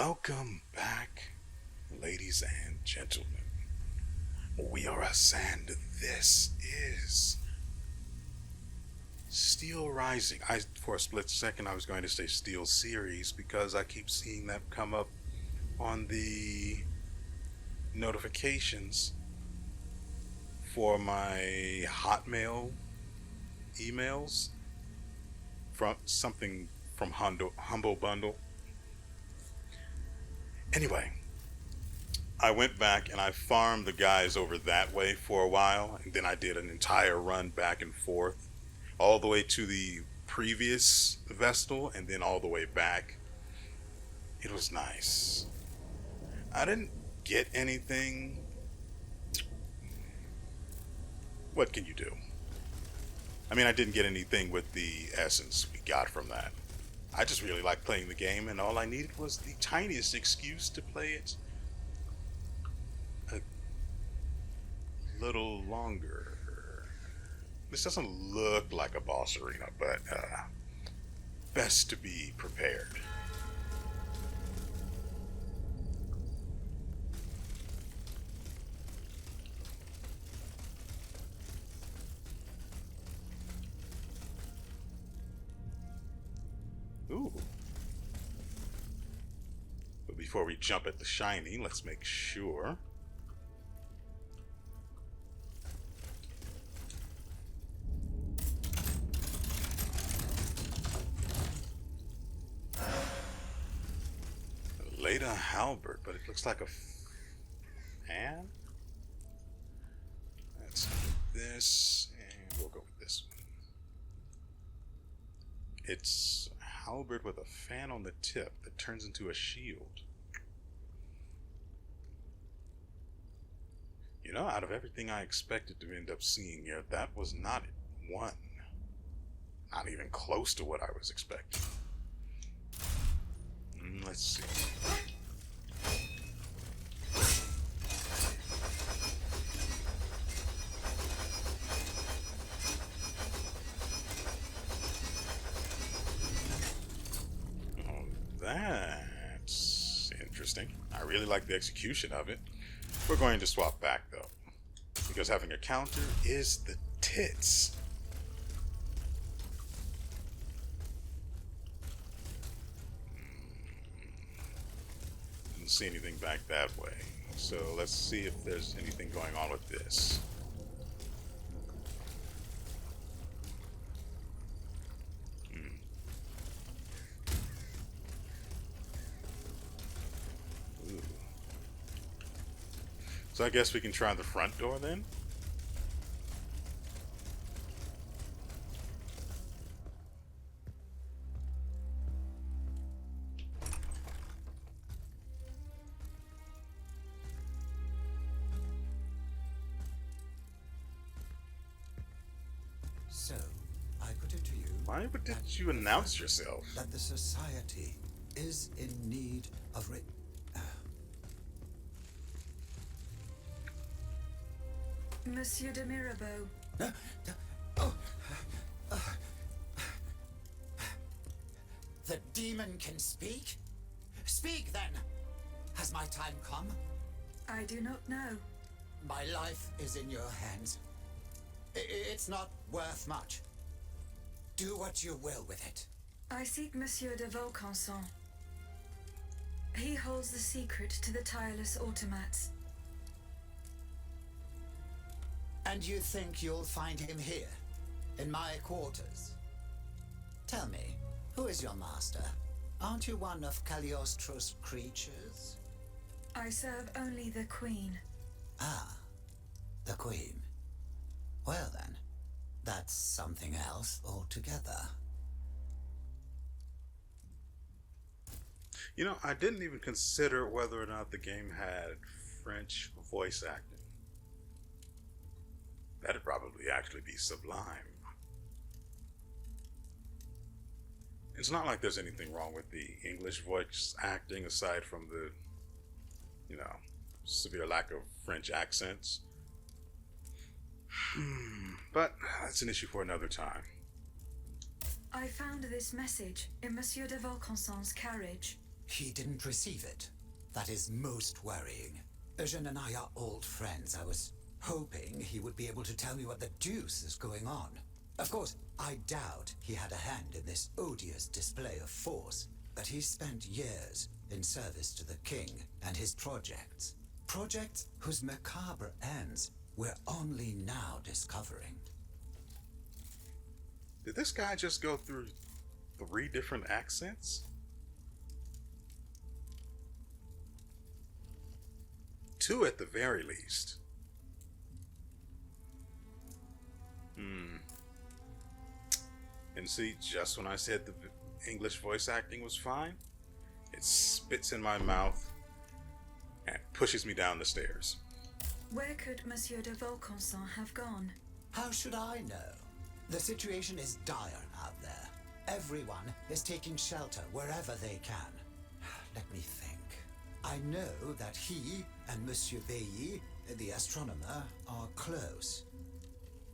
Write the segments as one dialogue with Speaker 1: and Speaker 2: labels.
Speaker 1: Welcome back, ladies and gentlemen. WeArEuS, and this is Steelrising. For a split second, I was going to say Steel Series because I keep seeing that come up on the notifications for my Hotmail emails from something from Humble Bundle. Anyway, I went back and I farmed the guys over that way for a while, and then I did an entire run back and forth, all the way to the previous Vestal, and then all the way back. It was nice. I didn't get anything. What can you do? I mean, I didn't get anything with the essence we got from that. I just really like playing the game, and all I needed was the tiniest excuse to play it a little longer. This doesn't look like a boss arena, but best to be prepared. Ooh. But before we jump at the shiny, let's make sure. Leda halberd, but it looks like a fan. Let's do this, and we'll go with this one. It's halberd with a fan on the tip that turns into a shield. You know, out of everything I expected to end up seeing here, that was not one. Not even close to what I was expecting. Let's see. That's interesting. I really like the execution of it. We're going to swap back though, because having a counter is the tits. Didn't see anything back that way. So let's see if there's anything going on with this. So I guess we can try the front door then.
Speaker 2: So, I put it to you.
Speaker 1: Why didn't you announce yourself?
Speaker 2: That the society is in need of
Speaker 3: Monsieur de Mirabeau.
Speaker 2: The demon can speak? Speak then! Has my time come?
Speaker 3: I do not know.
Speaker 2: My life is in your hands. It's not worth much. Do what you will with it.
Speaker 3: I seek Monsieur de Vaucanson. He holds the secret to the tireless automats.
Speaker 2: And you think you'll find him here, in my quarters? Tell me, who is your master? Aren't you one of Cagliostro's creatures?
Speaker 3: I serve only the Queen.
Speaker 2: Ah, the Queen. Well then, that's something else altogether.
Speaker 1: You know, I didn't even consider whether or not the game had French voice acting. That'd probably actually be sublime. It's not like there's anything wrong with the English voice acting aside from the, severe lack of French accents. But that's an issue for another time.
Speaker 3: I found this message in Monsieur de Vaucanson's carriage.
Speaker 2: He didn't receive it. That is most worrying. Eugène and I are old friends. I was hoping he would be able to tell me what the deuce is going on. Of course, I doubt he had a hand in this odious display of force, but he spent years in service to the king and his projects. Projects whose macabre ends we're only now discovering.
Speaker 1: Did this guy just go through 3 different accents? 2 at the very least. And see, just when I said the English voice acting was fine, it spits in my mouth and pushes me down the stairs.
Speaker 3: Where could Monsieur de Vaucanson have gone?
Speaker 2: How should I know? The situation is dire out there. Everyone is taking shelter wherever they can. Let me think. I know that he and Monsieur Bailly, the astronomer, are close.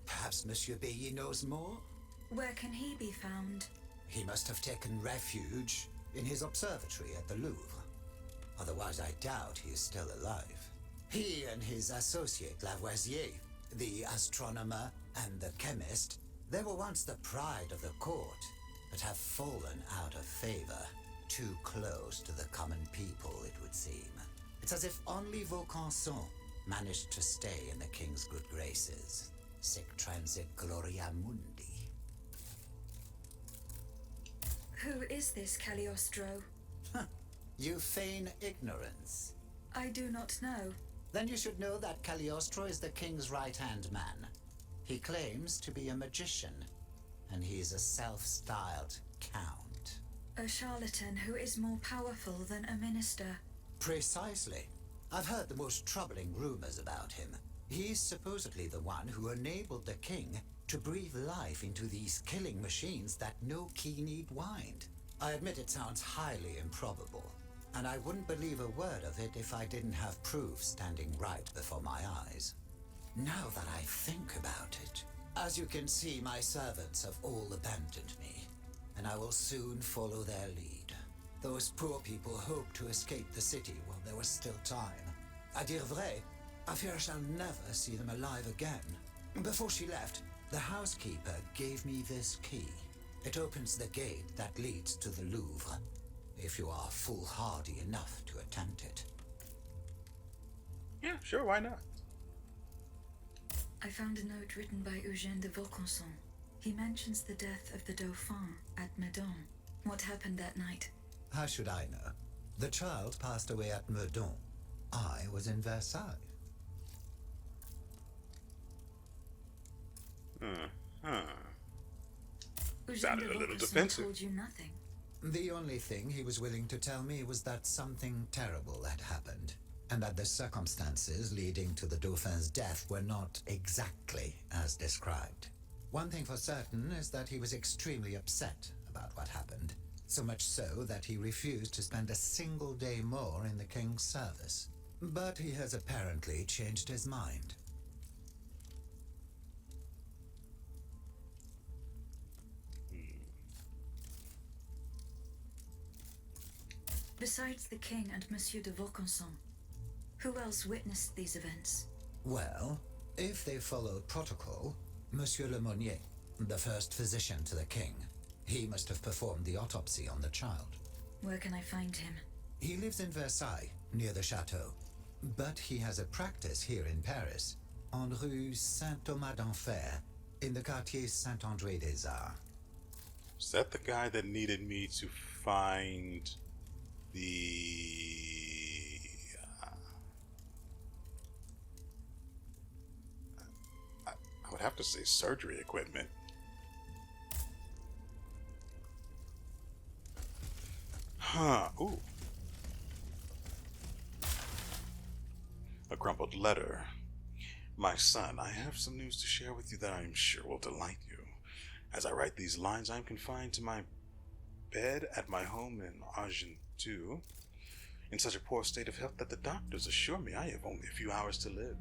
Speaker 2: Perhaps Monsieur Bailly knows more?
Speaker 3: Where can he be found?
Speaker 2: He must have taken refuge in his observatory at the Louvre. Otherwise, I doubt he is still alive. He and his associate Lavoisier, the astronomer and the chemist, they were once the pride of the court, but have fallen out of favor. Too close to the common people, it would seem. It's as if only Vaucanson managed to stay in the king's good graces. Sic transit gloria mundi.
Speaker 3: Who is this Cagliostro?
Speaker 2: You feign ignorance.
Speaker 3: I do not know.
Speaker 2: Then you should know that Cagliostro is the king's right-hand man. He claims to be a magician, and he's a self-styled count.
Speaker 3: A charlatan who is more powerful than a minister.
Speaker 2: Precisely. I've heard the most troubling rumors about him. He's supposedly the one who enabled the king to breathe life into these killing machines that no key need wind. I admit it sounds highly improbable, and I wouldn't believe a word of it if I didn't have proof standing right before my eyes. Now that I think about it, as you can see, my servants have all abandoned me, and I will soon follow their lead. Those poor people hoped to escape the city while there was still time. À dire vrai, I fear I shall never see them alive again. Before she left, the housekeeper gave me this key. It opens the gate that leads to the Louvre, if you are foolhardy enough to attempt it.
Speaker 1: Yeah, sure, why not?
Speaker 3: I found a note written by Eugène de Vaucanson. He mentions the death of the Dauphin at Meudon. What happened that night?
Speaker 2: How should I know? The child passed away at Meudon. I was in Versailles.
Speaker 3: Eugène
Speaker 1: Sounded
Speaker 3: de
Speaker 1: a little
Speaker 3: Vaucanson
Speaker 1: defensive.
Speaker 3: told you nothing.
Speaker 2: The only thing he was willing to tell me was that something terrible had happened, and that the circumstances leading to the Dauphin's death were not exactly as described. One thing for certain is that he was extremely upset about what happened, so much so that he refused to spend a single day more in the king's service. But he has apparently changed his mind.
Speaker 3: Besides the king and Monsieur de Vaucanson, who else witnessed these events?
Speaker 2: Well, if they followed protocol, Monsieur Lemonnier, the first physician to the king, he must have performed the autopsy on the child.
Speaker 3: Where can I find him?
Speaker 2: He lives in Versailles, near the chateau, but he has a practice here in Paris, en rue Saint-Thomas d'Enfer, in the quartier Saint-André des Arts.
Speaker 1: Is that the guy that needed me to find the... I would have to say surgery equipment. Huh, ooh. A crumpled letter. My son, I have some news to share with you that I am sure will delight you. As I write these lines, I am confined to my bed at my home in Argentu, in such a poor state of health that the doctors assure me I have only a few hours to live.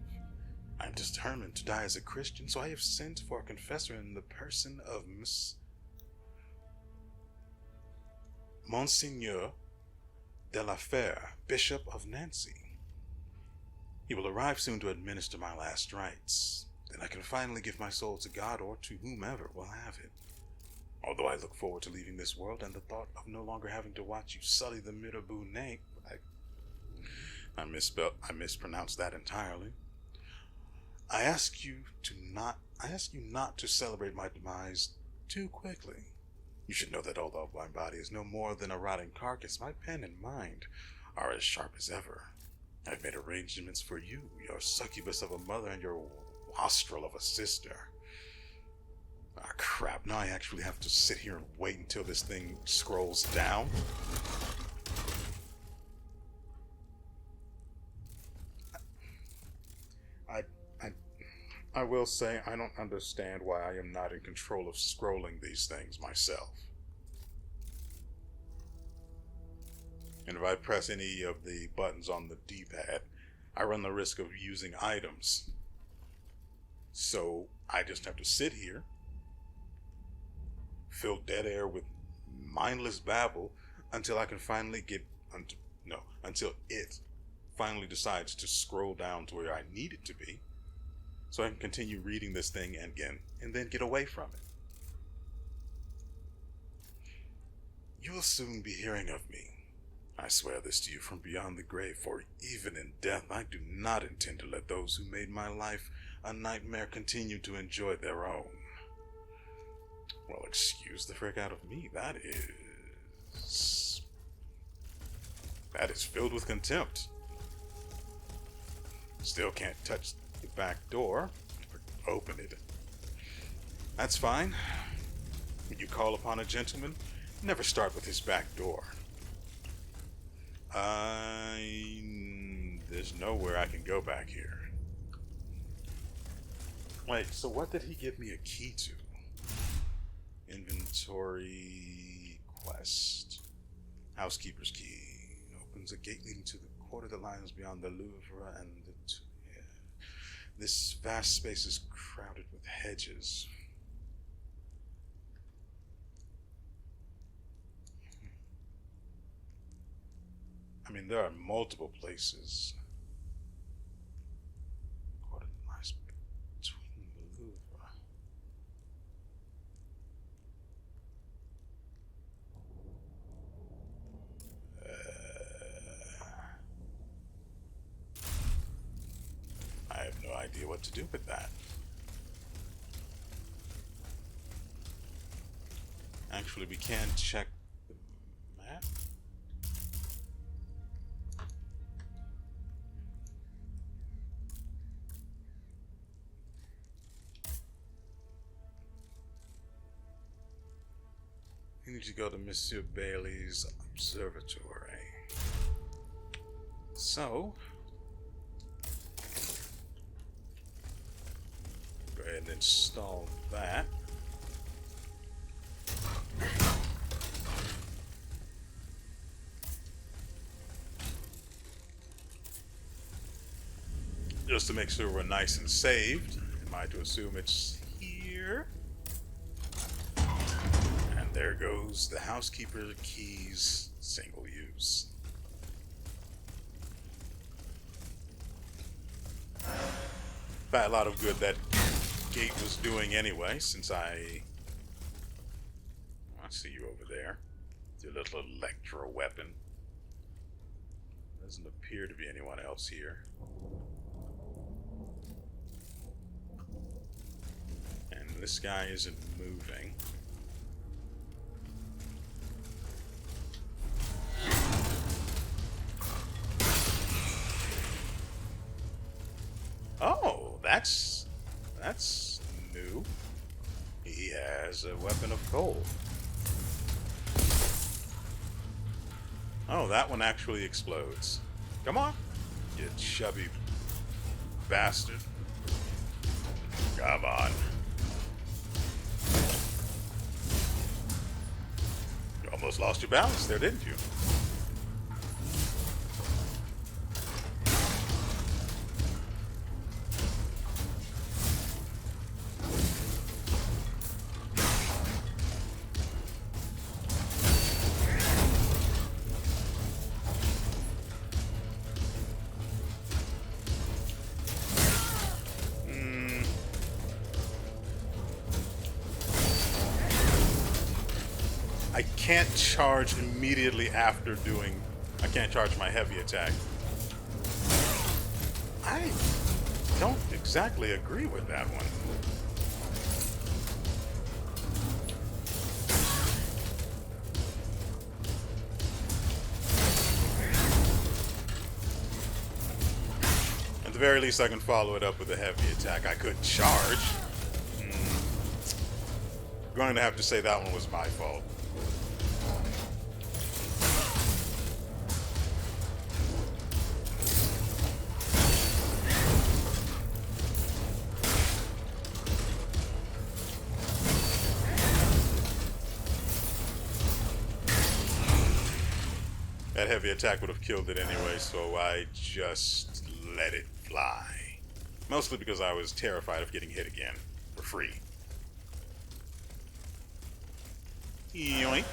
Speaker 1: I am determined to die as a Christian, so I have sent for a confessor in the person of Monseigneur de la Fere, Bishop of Nancy. He will arrive soon to administer my last rites. Then I can finally give my soul to God or to whomever will have it. Although I look forward to leaving this world and the thought of no longer having to watch you sully the Mirabeau name. I mispronounced that entirely. I ask you not to celebrate my demise too quickly. You should know that although my body is no more than a rotting carcass, my pen and mind are as sharp as ever. I've made arrangements for you, your succubus of a mother and your wastrel of a sister. Ah, crap, now I actually have to sit here and wait until this thing scrolls down. I will say I don't understand why I am not in control of scrolling these things myself. And if I press any of the buttons on the D-pad, I run the risk of using items. So I just have to sit here, fill dead air with mindless babble until I can finally until it finally decides to scroll down to where I need it to be, so I can continue reading this thing again and then get away from it. You will soon be hearing of me. I swear this to you from beyond the grave, for even in death I do not intend to let those who made my life a nightmare continue to enjoy their own. Well, excuse the frick out of me. That is filled with contempt. Still can't touch the back door or open it. That's fine. When you call upon a gentleman, never start with his back door. There's nowhere I can go back here. Wait, so what did he give me a key to? Inventory quest. Housekeeper's key. Opens a gate leading to the quarter that lies beyond the Louvre and the... Yeah. This vast space is crowded with hedges. I mean, there are multiple places. Quarter that lies between the Louvre. I have no idea what to do with that. Actually, we can check the map. You need to go to Monsieur Bailey's observatory. So, go ahead and install that. Just to make sure we're nice and saved, am I to assume it's here? And there goes the housekeeper keys, single use. By a lot of good that gate was doing anyway, since I see you over there. Your little electro weapon. Doesn't appear to be anyone else here. And this guy isn't moving. Oh, that's new. He has a weapon of cold. Oh, that one actually explodes. Come on, you chubby bastard. Come on. You almost lost your balance there, didn't you? can't charge immediately after doing... I can't charge my heavy attack. I don't exactly agree with that one. At the very least, I can follow it up with a heavy attack. I could charge. I'm going to have to say that one was my fault. That heavy attack would have killed it anyway, so I just let it fly. Mostly because I was terrified of getting hit again for free. Yoink.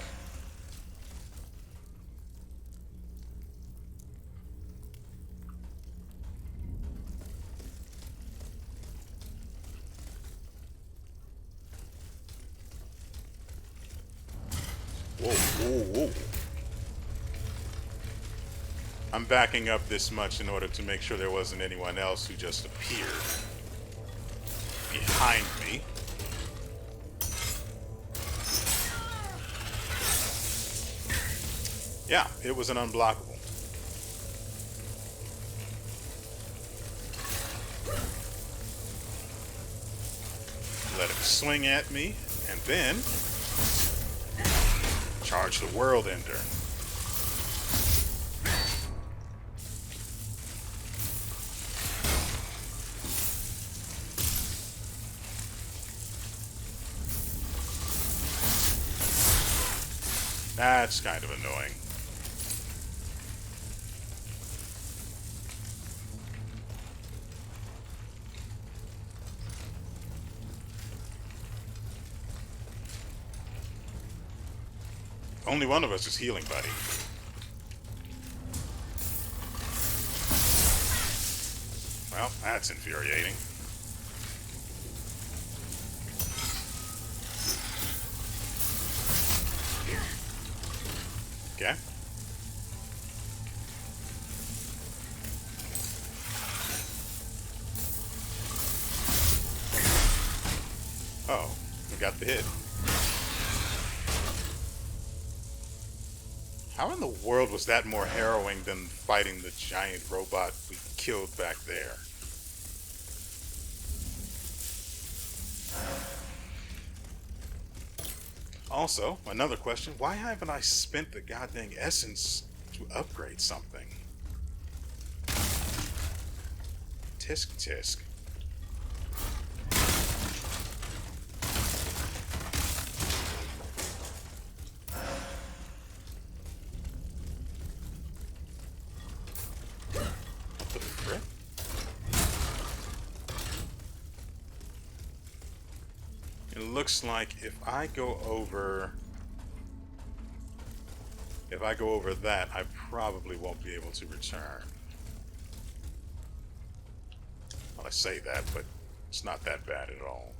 Speaker 1: Whoa, whoa, whoa. I'm backing up this much in order to make sure there wasn't anyone else who just appeared behind me. Yeah, it was an unblockable. Let him swing at me, and then charge the World Ender. That's kind of annoying. Only one of us is healing, buddy. Well, that's infuriating. Okay. Oh, we got the hit. How in the world was that more harrowing than fighting the giant robot we killed back there? Also, another question, why haven't I spent the goddamn essence to upgrade something? Tisk tisk. What the frick? It looks like if I go over that, I probably won't be able to return. Well, I say that, but it's not that bad at all.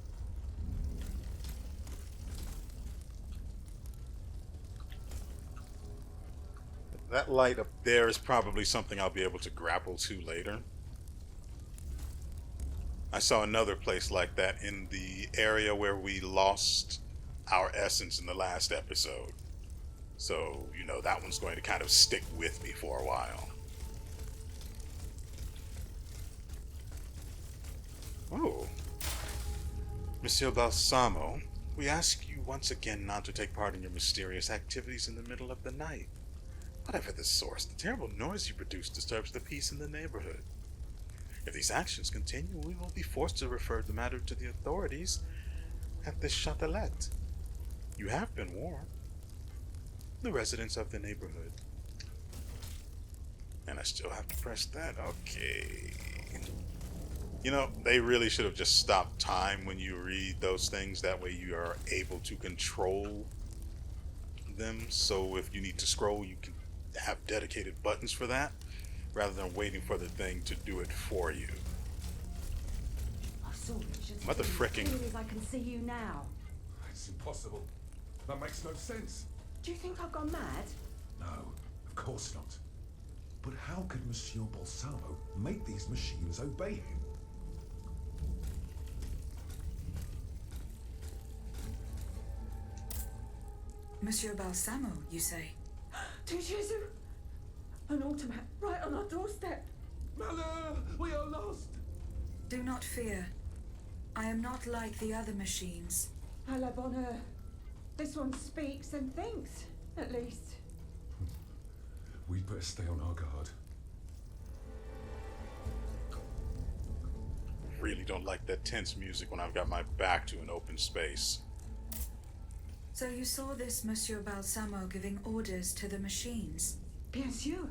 Speaker 1: That light up there is probably something I'll be able to grapple to later. I saw another place like that in the area where we lost our essence in the last episode. So, you know, that one's going to kind of stick with me for a while. Oh. Monsieur Balsamo, we ask you once again not to take part in your mysterious activities in the middle of the night. Whatever the source, the terrible noise you produce disturbs the peace in the neighborhood. If these actions continue, we will be forced to refer the matter to the authorities at the Châtelet. You have been warned. The residents of the neighborhood. And I still have to press that. Okay. You know, they really should have just stopped time when you read those things. That way you are able to control them. So if you need to scroll, you can have dedicated buttons for that, rather than waiting for the thing to do it for you. Mother fricking.
Speaker 4: I can see you now.
Speaker 5: It's impossible. That makes no sense.
Speaker 4: Do you think I've gone mad?
Speaker 5: No, of course not. But how could Monsieur Balsamo make these machines obey him?
Speaker 3: Monsieur Balsamo, you say?
Speaker 4: To Jesu! An automat right on our doorstep.
Speaker 5: Malheur! We are lost!
Speaker 3: Do not fear. I am not like the other machines.
Speaker 4: À la bonne heure. This one speaks and thinks, at least.
Speaker 5: We'd better stay on our guard.
Speaker 1: Really don't like that tense music when I've got my back to an open space.
Speaker 3: So you saw this Monsieur Balsamo giving orders to the machines?
Speaker 4: Bien sûr.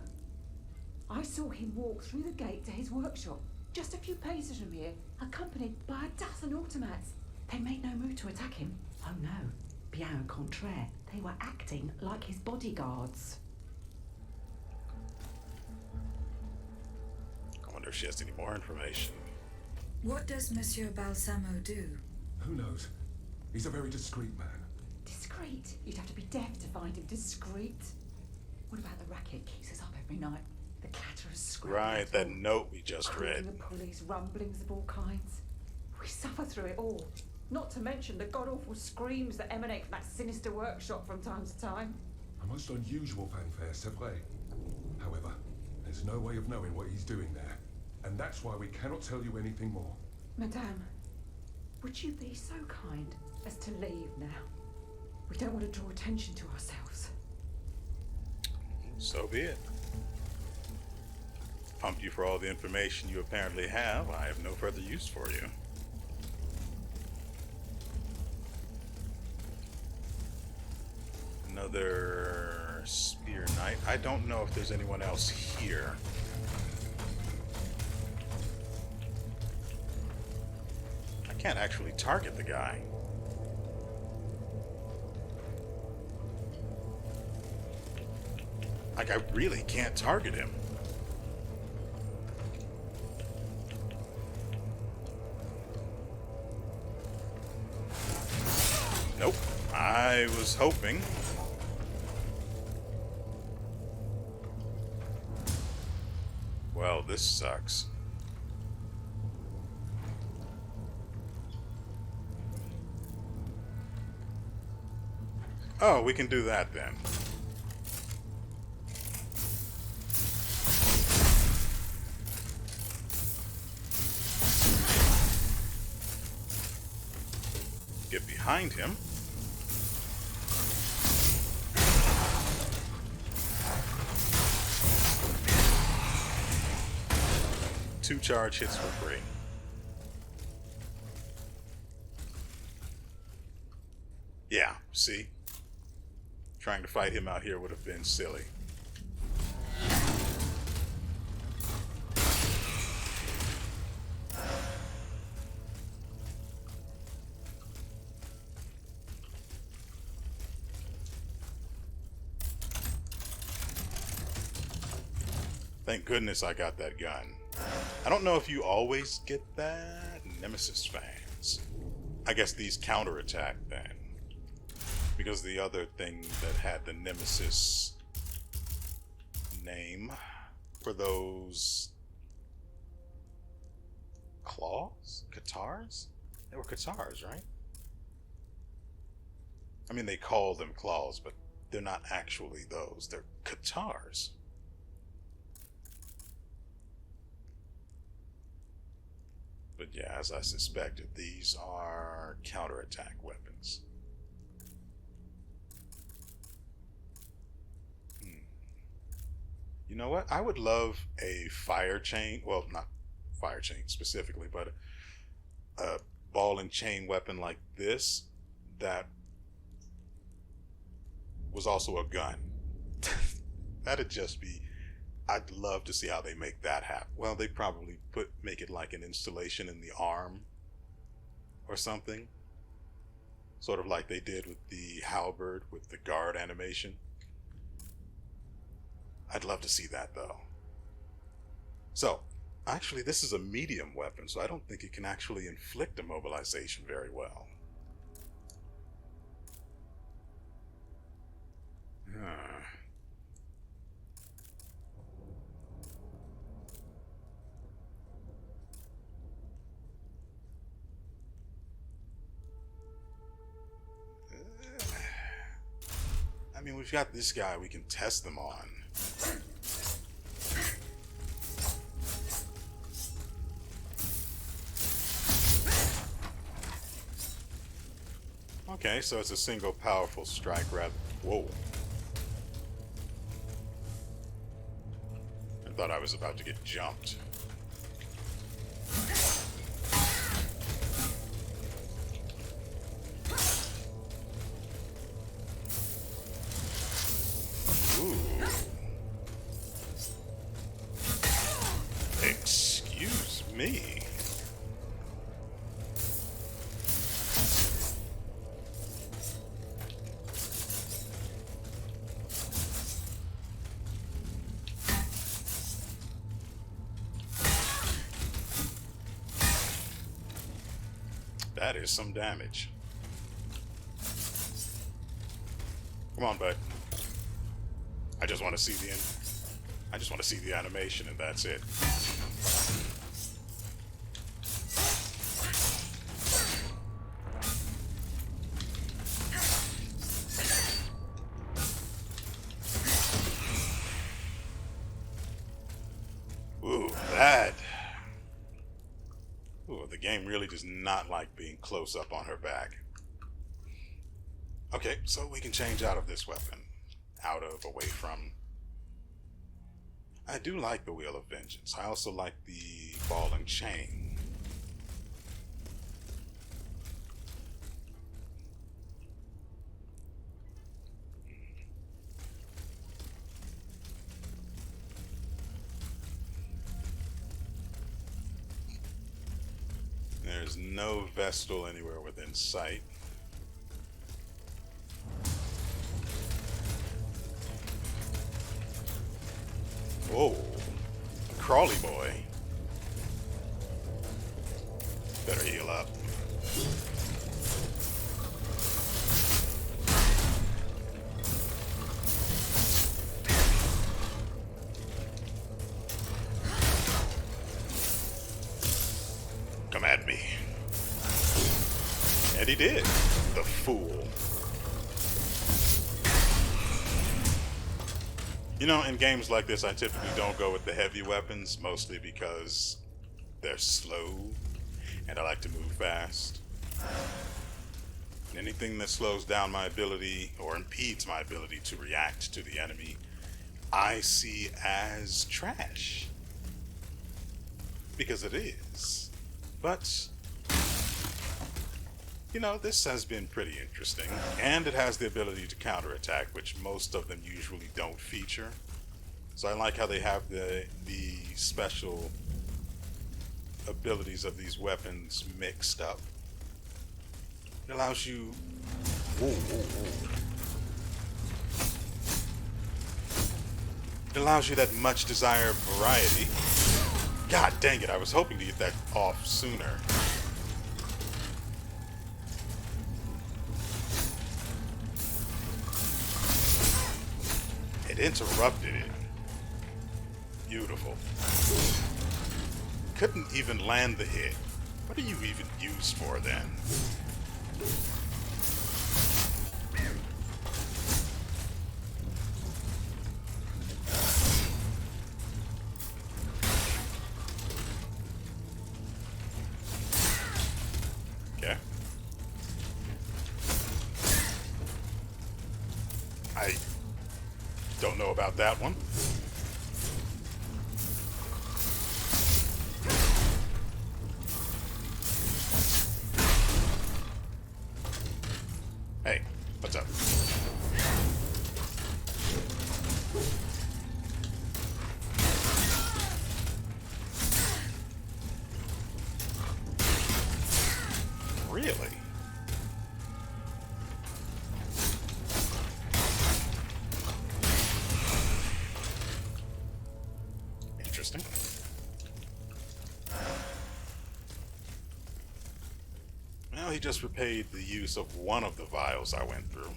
Speaker 4: I saw him walk through the gate to his workshop, just a few paces from here, accompanied by a dozen automats. They made no move to attack him. Oh no, bien au contraire. They were acting like his bodyguards.
Speaker 1: I wonder if she has any more information.
Speaker 3: What does Monsieur Balsamo do?
Speaker 5: Who knows? He's a very discreet man.
Speaker 4: Discreet? You'd have to be deaf to find him discreet. What about the racket keeps us up every night? The clatter of scrap
Speaker 1: Right,
Speaker 4: metal,
Speaker 1: that note we just read.
Speaker 4: creaking of pulleys, rumblings of all kinds. We suffer through it all. Not to mention the god-awful screams that emanate from that sinister workshop from time to time.
Speaker 5: A most unusual fanfare, c'est vrai. However, there's no way of knowing what he's doing there. And that's why we cannot tell you anything more.
Speaker 4: Madame, would you be so kind as to leave now? We don't want to draw attention to ourselves.
Speaker 1: So be it. Pumped you for all the information you apparently have. I have no further use for you. Another spear knight. I don't know if there's anyone else here. I can't actually target the guy. Like, I really can't target him. Nope. I was hoping. Well, this sucks. Oh, we can do that then. Get behind him. Two charge hits for free. Yeah, see? Trying to fight him out here would have been silly. Thank goodness I got that gun. I don't know if you always get that. Nemesis fans. I guess these counterattack then. Because the other thing that had the Nemesis name for those claws? Katars? They were Katars, right? I mean, they call them claws, but they're not actually those. They're Katars. But yeah, as I suspected, these are counterattack weapons. You know what? I would love a fire chain. Well, not fire chain specifically, but a ball and chain weapon like this that was also a gun. That'd just be... I'd love to see how they make that happen. Well, they probably make it like an installation in the arm or something. Sort of like they did with the halberd with the guard animation. I'd love to see that though. So, actually this is a medium weapon, so I don't think it can actually inflict immobilization very well. I mean, we've got this guy we can test them on. Okay, so it's a single powerful strike rather. Whoa. I thought I was about to get jumped. Ooh. Excuse me. That is some damage. Come on, bud. I just want to see the animation, and that's it. Ooh, that. Ooh, the game really does not like being close up on her back. Okay, so we can change out of this weapon. Out of, away from. I do like the Wheel of Vengeance. I also like the Ball and Chain. There's no Vestal anywhere within sight. Whoa, a crawly boy. Better heal up. Come at me. And he did. The fool. You know, in games like this, I typically don't go with the heavy weapons, mostly because they're slow, and I like to move fast. And anything that slows down my ability, or impedes my ability to react to the enemy, I see as trash. Because it is. But, you know, this has been pretty interesting, and it has the ability to counterattack, which most of them usually don't feature. So I like how they have the special abilities of these weapons mixed up. It allows you... Whoa, whoa, whoa. It allows you that much desired variety. God dang it, I was hoping to get that off sooner. It interrupted it. Beautiful. Couldn't even land the hit. What are you even used for then? Okay. I don't know about that one. Hey, what's up? Really? Interesting. Well, he just repaid the use of one of the vials I went through.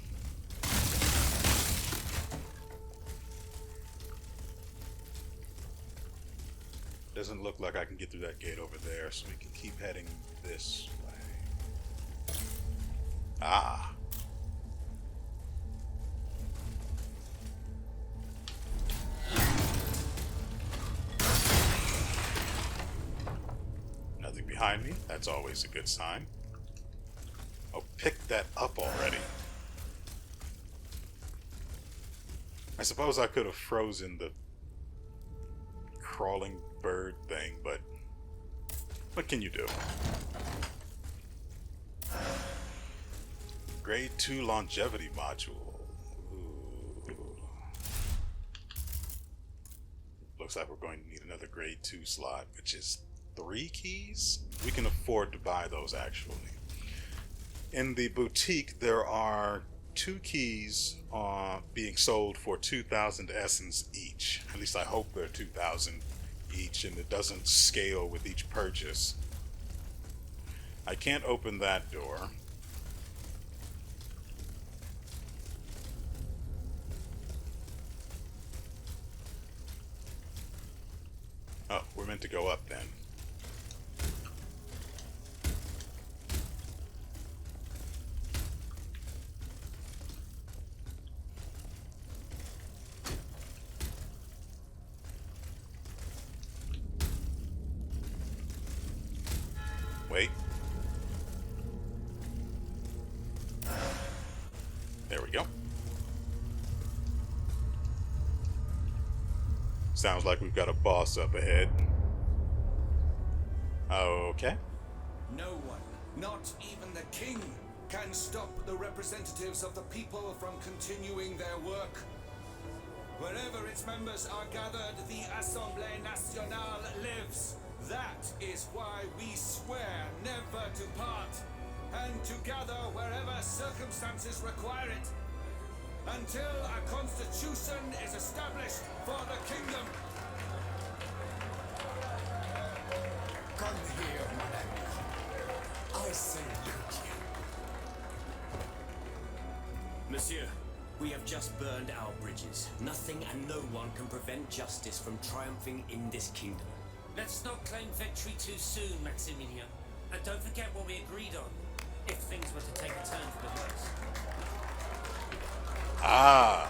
Speaker 1: Doesn't look like I can get through that gate over there, so we can keep heading this way. Ah. Nothing behind me. That's always a good sign. Oh, pick that up already. I suppose I could have frozen the crawling bird thing, but what can you do? Grade 2 longevity module. Ooh. Looks like we're going to need another grade 2 slot, which is 3 keys? We can afford to buy those, actually. In the boutique, there are 2 keys being sold for 2,000 essence each. At least I hope they're 2,000 each, and it doesn't scale with each purchase. I can't open that door. Oh, we're meant to go up then. Wait. There we go. Sounds like we've got a boss up ahead. Okay.
Speaker 6: No one, not even the king, can stop the representatives of the people from continuing their work. Wherever its members are gathered, the Assemblée Nationale lives. That is why we swear never to part, and to gather wherever circumstances require it, until a constitution is established for the kingdom.
Speaker 2: Come here, mon ami. I salute you.
Speaker 7: Monsieur, we have just burned our bridges. Nothing and no one can prevent justice from triumphing in this kingdom.
Speaker 8: Let's not claim victory too soon, Maximilian. And don't forget what we agreed on, if things were to take a turn for the worse.
Speaker 1: Ah.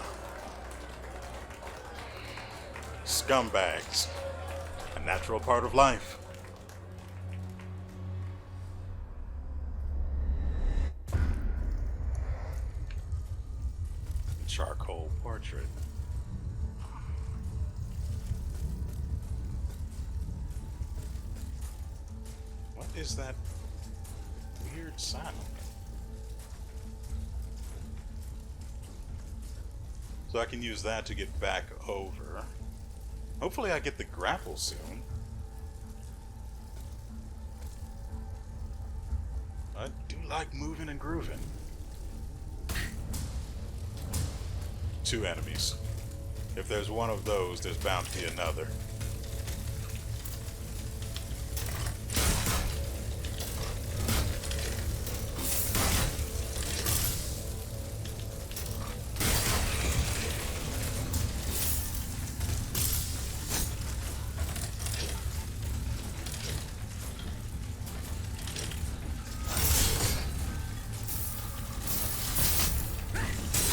Speaker 1: Scumbags. A natural part of life. Charcoal portrait. What is that weird sound? So I can use that to get back over. Hopefully I get the grapple soon. I do like moving and grooving. 2 enemies. If there's one of those, there's bound to be another.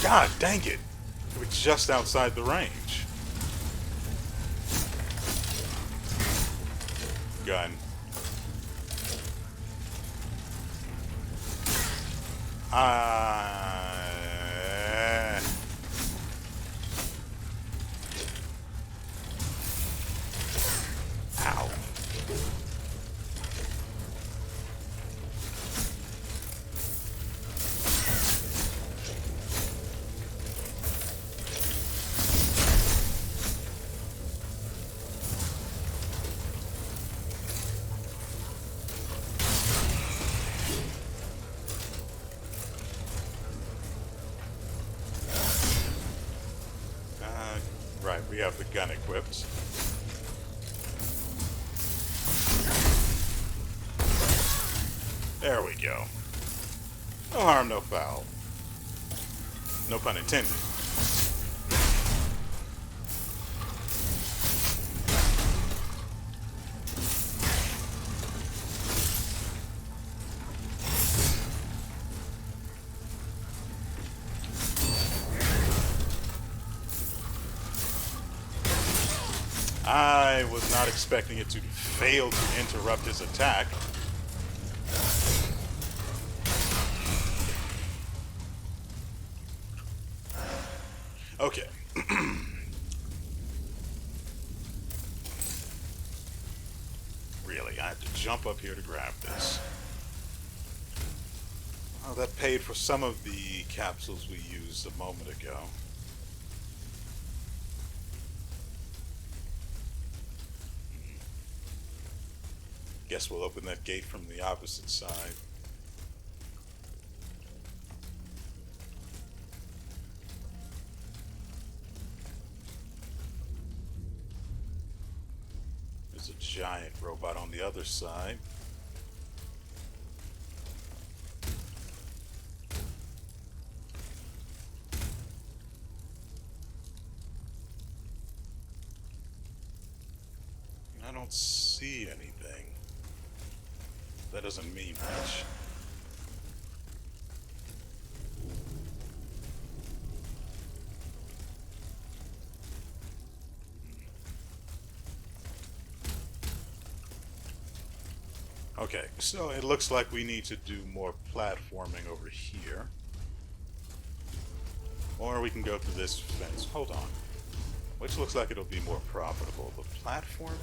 Speaker 1: God dang it! We're just outside the range. Gun. Ow. Right, we have the gun equipped. There we go. No harm, no foul. No pun intended. I was not expecting it to fail to interrupt his attack. Okay. Really, I have to jump up here to grab this. Oh, that paid for some of the capsules we used a moment ago. Guess we'll open that gate from the opposite side. There's a giant robot on the other side. I don't see anything. That doesn't mean much. Okay, so it looks like we need to do more platforming over here. Or we can go through this fence. Hold on. Which looks like it'll be more profitable. The platforming?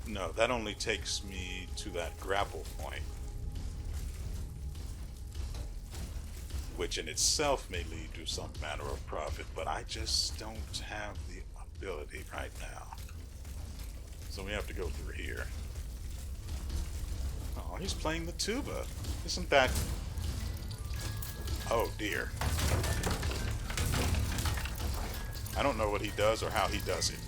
Speaker 1: No, that only takes me to that grapple point. Which in itself may lead to some manner of profit, but I just don't have the ability right now. So we have to go through here. Oh, he's playing the tuba. Isn't that... Oh dear. I don't know what he does or how he does it.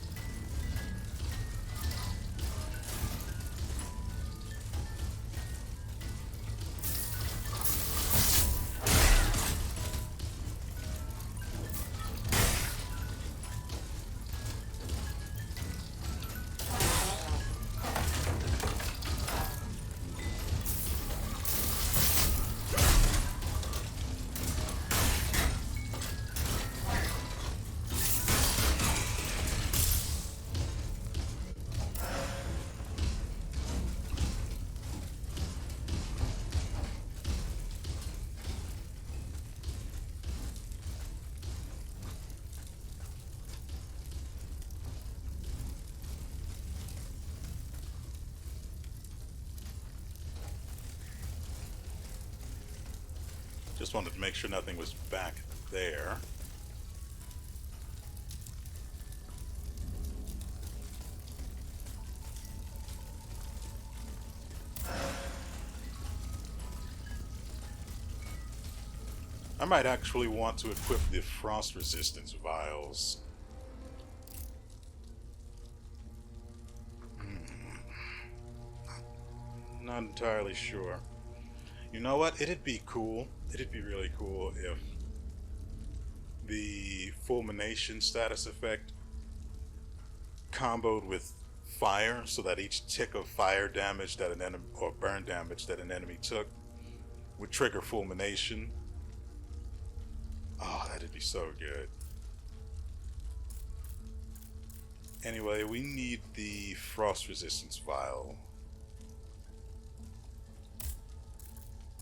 Speaker 1: Just wanted to make sure nothing was back there. I might actually want to equip the frost resistance vials. Not entirely sure. You know what? It'd be cool. It'd be really cool if the fulmination status effect comboed with fire, so that each tick of fire damage that an enemy, or burn damage that an enemy took, would trigger fulmination. Oh, that'd be so good. Anyway, we need the frost resistance vial.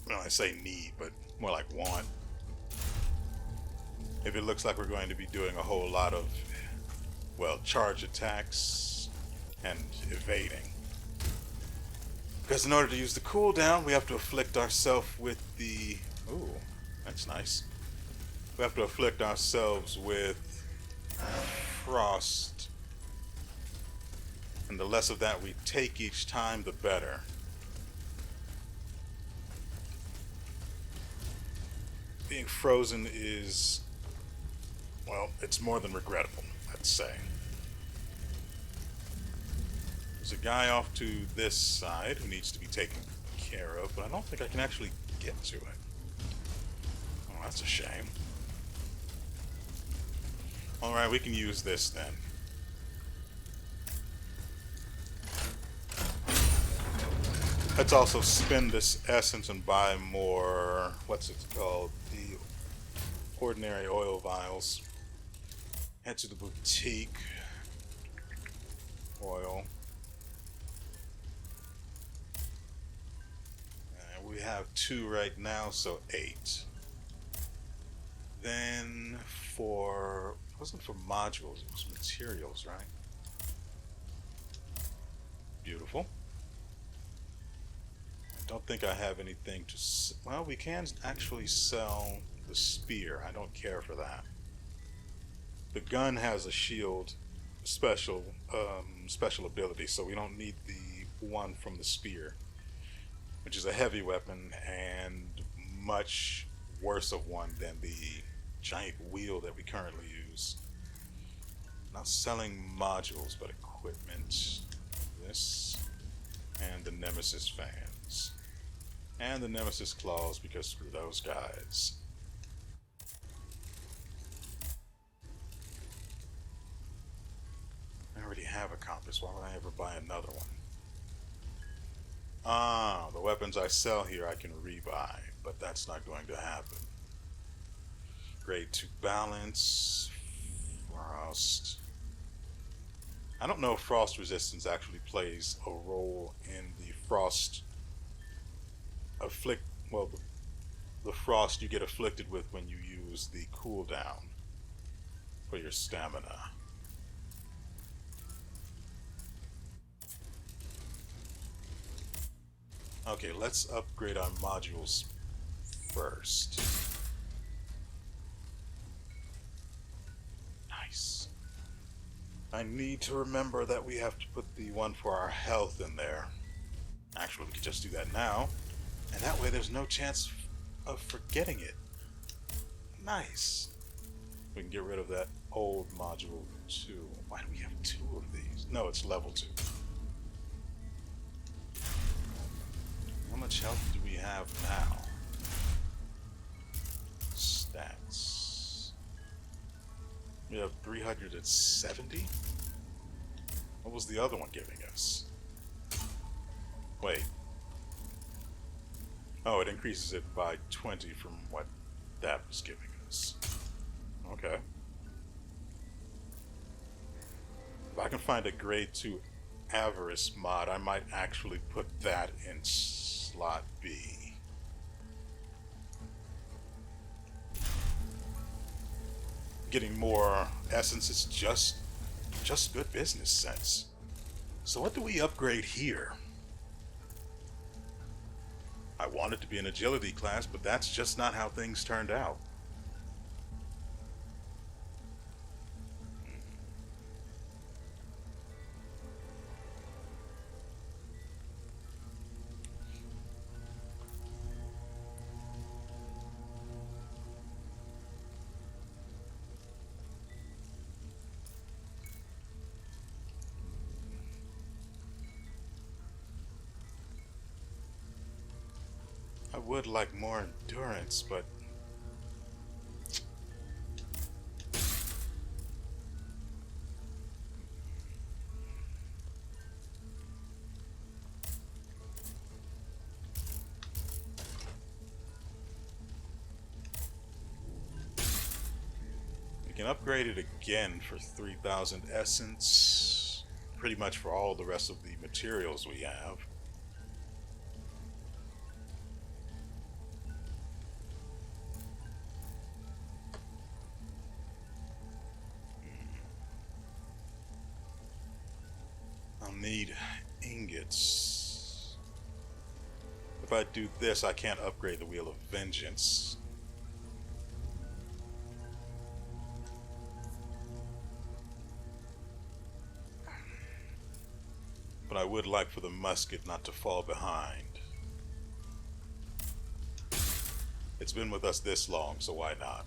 Speaker 1: Well, I say need, but more like want. If it looks like we're going to be doing a whole lot of, well, charge attacks and evading. Because in order to use the cooldown, we have to afflict ourselves with the... Ooh, that's nice. We have to afflict ourselves with frost. And the less of that we take each time, the better. Being frozen is, well, it's more than regrettable, I'd say. There's a guy off to this side who needs to be taken care of, but I don't think I can actually get to it. Oh, that's a shame. Alright, we can use this then. Let's also spend this essence and buy more, what's it called? The ordinary oil vials. Head to the boutique. oil. And we have 2 right now, so 8. Then for, it wasn't for modules, it was materials, right? Beautiful. I don't think I have anything to, well, we can actually sell the spear. I don't care for that. The gun has a shield special ability, so we don't need the one from the spear, which is a heavy weapon and much worse of one than the giant wheel that we currently use. Not selling modules, but equipment. This and the Nemesis fans and the Nemesis claws, because screw those guys. I already have a compass. Why would I ever buy another one? Ah, the weapons I sell here I can rebuy, but that's not going to happen. Grade 2 balance, frost. I don't know if frost resistance actually plays a role in the frost the frost you get afflicted with when you use the cooldown for your stamina. Okay, let's upgrade our modules first. Nice. I need to remember that we have to put the one for our health in there. Actually, we can just do that now, and that way there's no chance of forgetting it. Nice. We can get rid of that old module 2. Why do we have 2 of these? No, it's level 2. How much health do we have now? Stats. We have 370? What was the other one giving us? Wait. Oh, it increases it by 20 from what that was giving us. Okay. If I can find a grade 2 avarice mod, I might actually put that in slot B. Getting more essence is just good business sense. So what do we upgrade here? I wanted to be an agility class, but that's just not how things turned out. I would like more endurance, but we can upgrade it again for 3,000 essence, pretty much for all the rest of the materials we have. Need ingots. If I do this, I can't upgrade the Wheel of Vengeance. But I would like for the musket not to fall behind. It's been with us this long, so why not?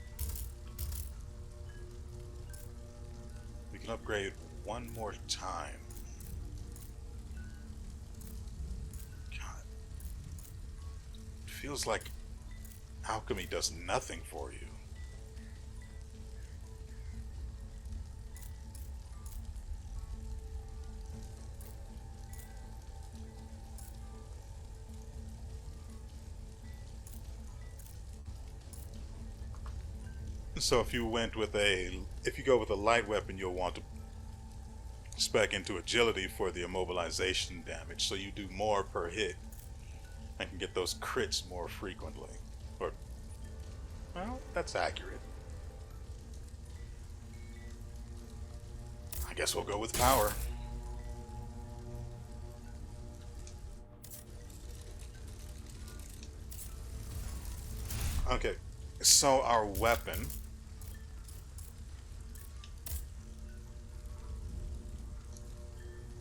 Speaker 1: We can upgrade one more time. Feels like alchemy does nothing for you. So if you go with a light weapon, you'll want to spec into agility for the immobilization damage, so you do more per hit and can get those crits more frequently. Or, well, that's accurate. I guess we'll go with power. Okay, so our weapon.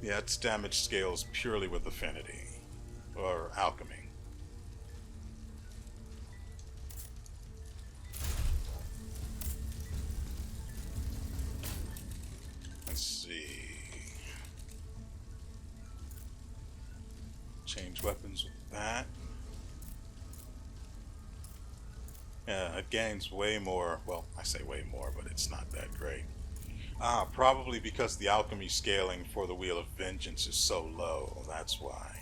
Speaker 1: Yeah, its damage scales purely with affinity, or alchemy. Let's see. Change weapons with that. Yeah, it gains way more. Well, I say way more, but it's not that great. Probably because the alchemy scaling for the Wheel of Vengeance is so low. That's why.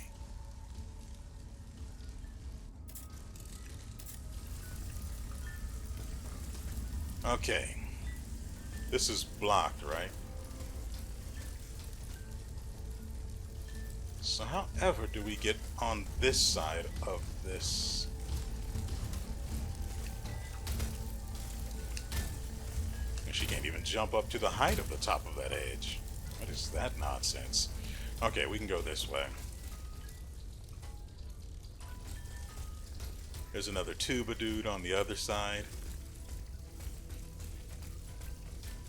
Speaker 1: Okay. This is blocked, right? So however do we get on this side of this? She can't even jump up to the height of the top of that edge. What is that nonsense? Okay, we can go this way. There's another tuba dude on the other side.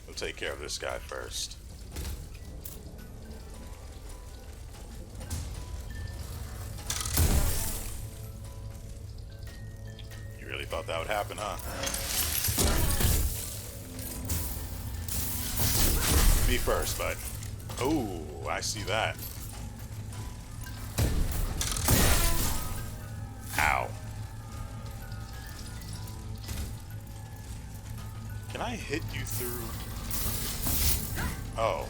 Speaker 1: We'll take care of this guy first. You really thought that would happen, huh? Me first, bud. Oh, I see that. Ow. Can I hit you through? Oh.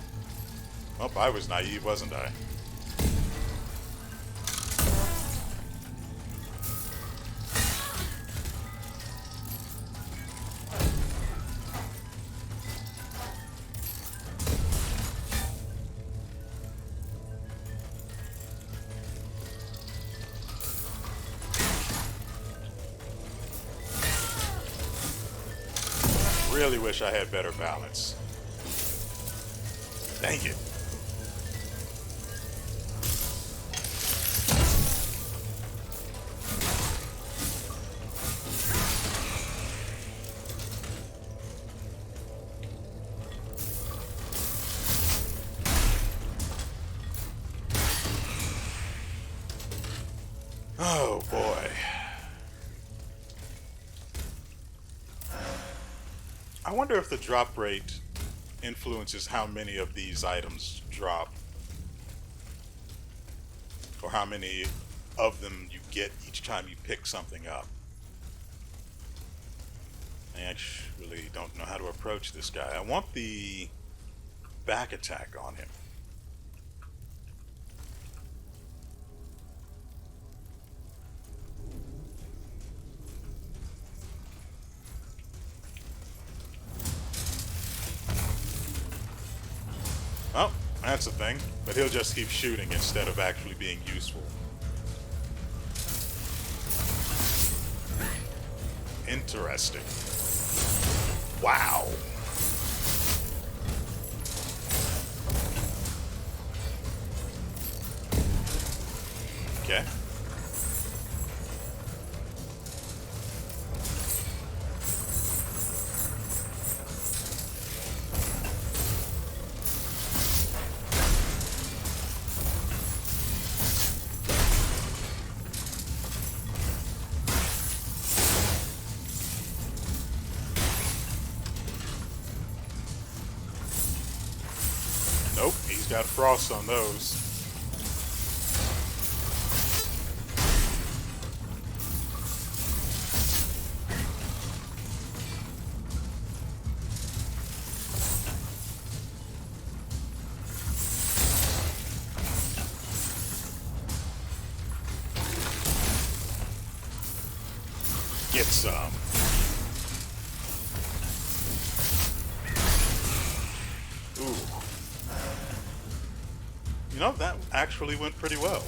Speaker 1: Well, I was naive, wasn't I? Really wish I had better balance. Dang it. Oh boy. I wonder if the drop rate influences how many of these items drop, or how many of them you get each time you pick something up. I actually don't know how to approach this guy. I want the back attack on him. Oh, that's a thing. But he'll just keep shooting instead of actually being useful. Interesting. Wow. Okay. Nope, he's got frost on those. Get some. Ooh. You know, that actually went pretty well.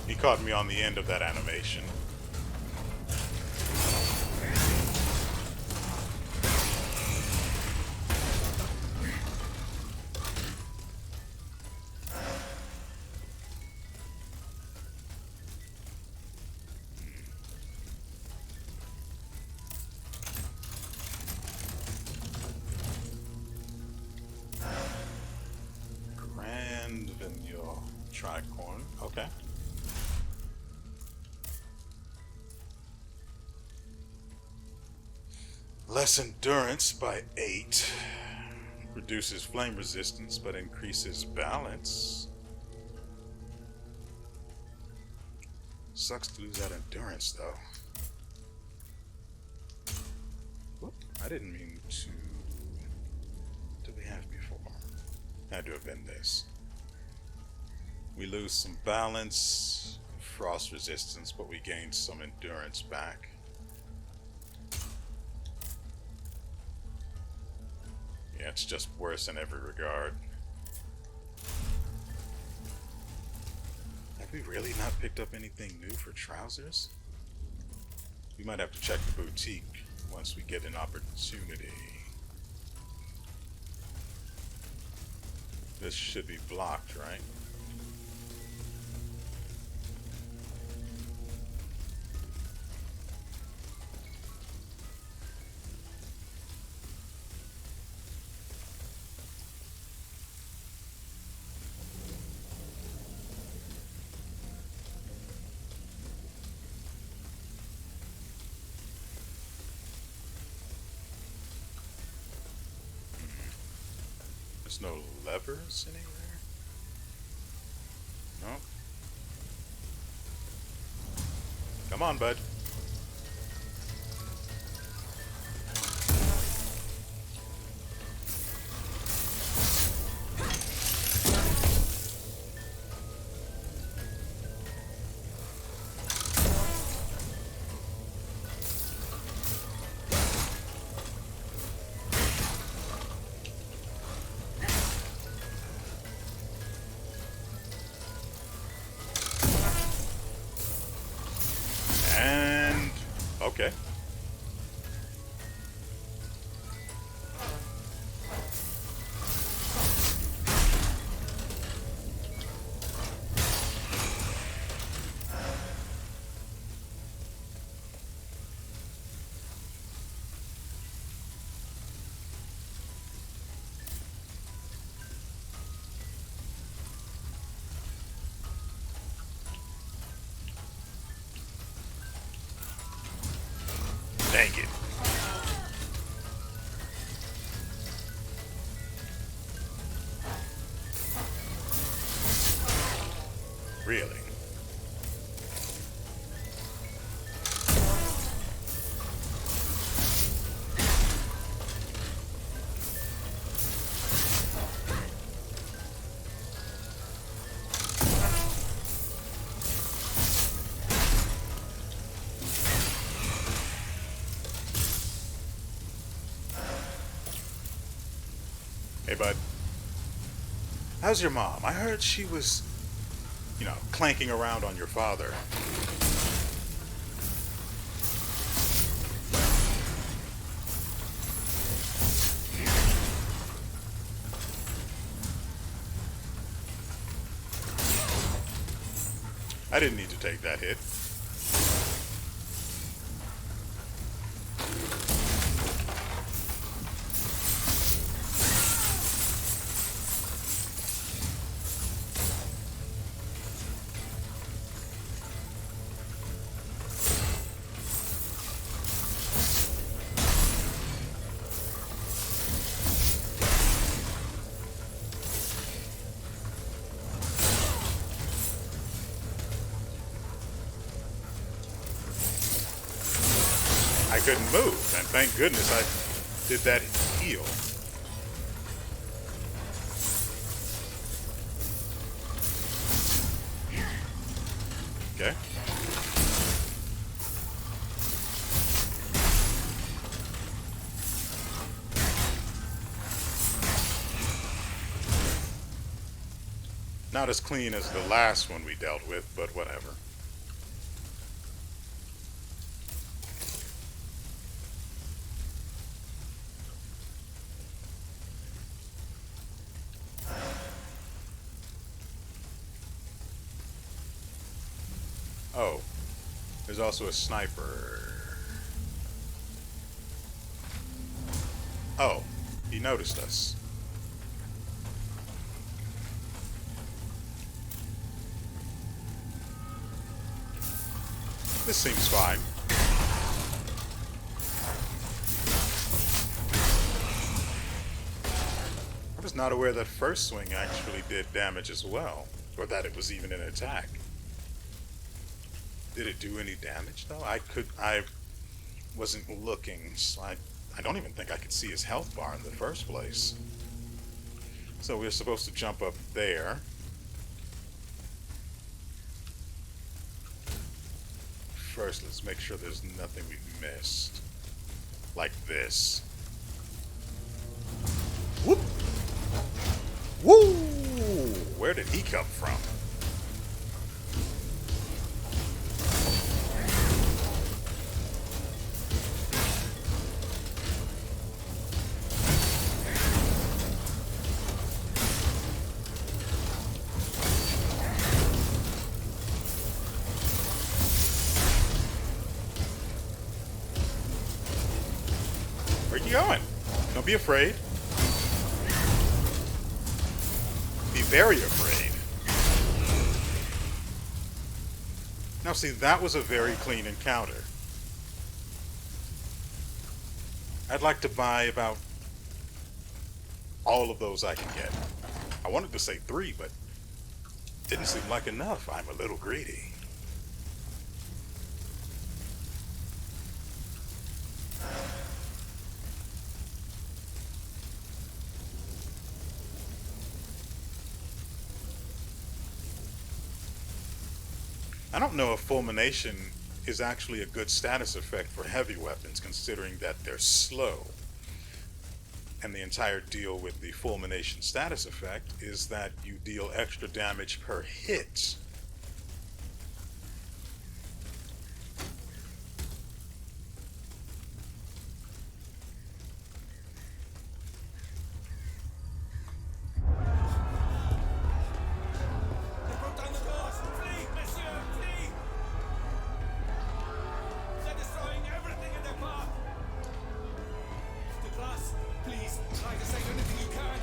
Speaker 1: He caught me on the end of that animation. Grand Vena tricorn. Okay. Less endurance by 8. Reduces flame resistance but increases balance. Sucks to lose that endurance though. Whoop, I didn't mean to. Did we have before? Had to have been this. We lose some balance, frost resistance, but we gain some endurance back. Yeah, it's just worse in every regard. Have we really not picked up anything new for trousers? We might have to check the boutique once we get an opportunity. This should be blocked, right? There's no levers anywhere? No. Come on, bud. Okay. Dang it. Really? Hey, bud. How's your mom? I heard she was, you know, clanking around on your father. I didn't need to take that hit. I couldn't move, and thank goodness I did that heal. Not as clean as the last one we dealt with, but whatever. Oh, there's also a sniper. Oh, he noticed us. This seems fine. I was not aware that first swing actually did damage as well, or that it was even an attack. Did it do any damage though? I wasn't looking, so I don't even think I could see his health bar in the first place. So we're supposed to jump up there. First, let's make sure there's nothing we've missed. Like this. Whoop! Woo! Where did he come from? Where you going? Don't be afraid. Be very afraid. Now see, that was a very clean encounter. I'd like to buy about all of those I can get. I wanted to say 3, but didn't seem like enough. I'm a little greedy. I don't know if fulmination is actually a good status effect for heavy weapons, considering that they're slow. And the entire deal with the fulmination status effect is that you deal extra damage per hit.
Speaker 6: They broke down the doors! Flee, monsieur, flee! They're destroying everything in their path! The glass, please, try to save anything you can!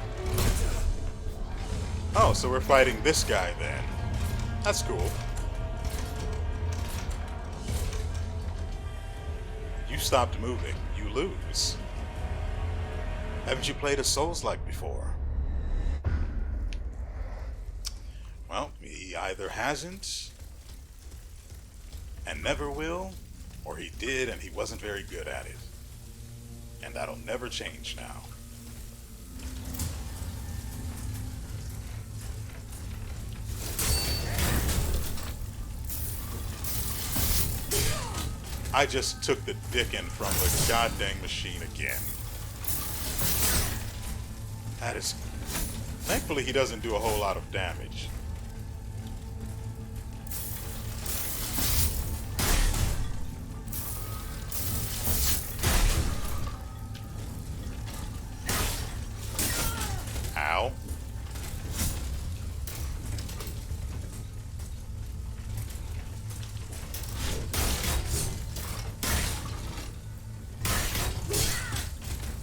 Speaker 1: Oh, so we're fighting this guy then. That's cool. You stopped moving. You lose. Haven't you played a Souls-like before? Well, he either hasn't and never will, or he did and he wasn't very good at it. And that'll never change now. I just took the dickin' from the goddamn machine again. That is... Thankfully he doesn't do a whole lot of damage. Ow.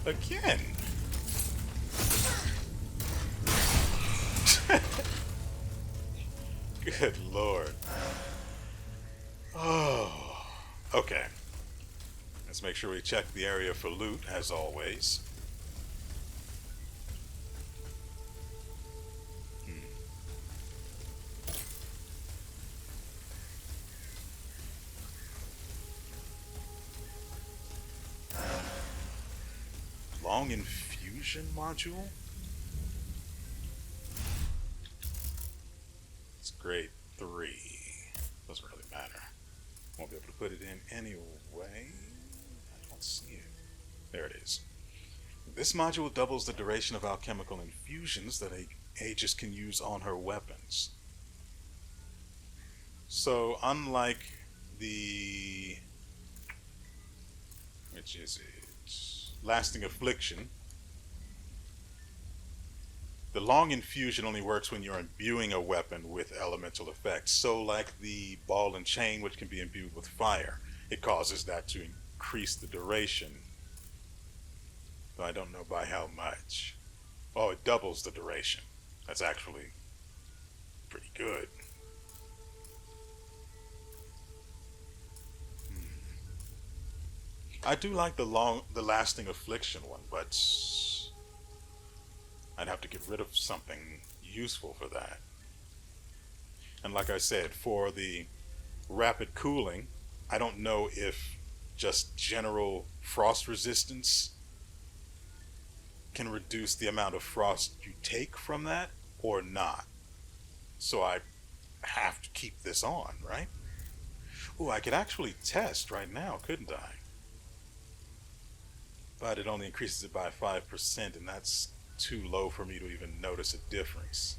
Speaker 1: Again. Good Lord. Oh. Okay. Let's make sure we check the area for loot, as always. Long infusion module? It's grade 3. Doesn't really matter. Won't be able to put it in anyway. I don't see it. There it is. This module doubles the duration of alchemical infusions that a Aegis can use on her weapons. So unlike the, which is it, lasting affliction, the long infusion only works when you're imbuing a weapon with elemental effects. So like the ball and chain, which can be imbued with fire, it causes that to increase the duration. Though I don't know by how much. Oh, it doubles the duration. That's actually pretty good. I do like the lasting affliction one, but I'd have to get rid of something useful for that. And like I said, for the rapid cooling, I don't know if just general frost resistance can reduce the amount of frost you take from that or not. So I have to keep this on, right? Ooh, I could actually test right now, couldn't I? But it only increases it by 5%, and that's too low for me to even notice a difference.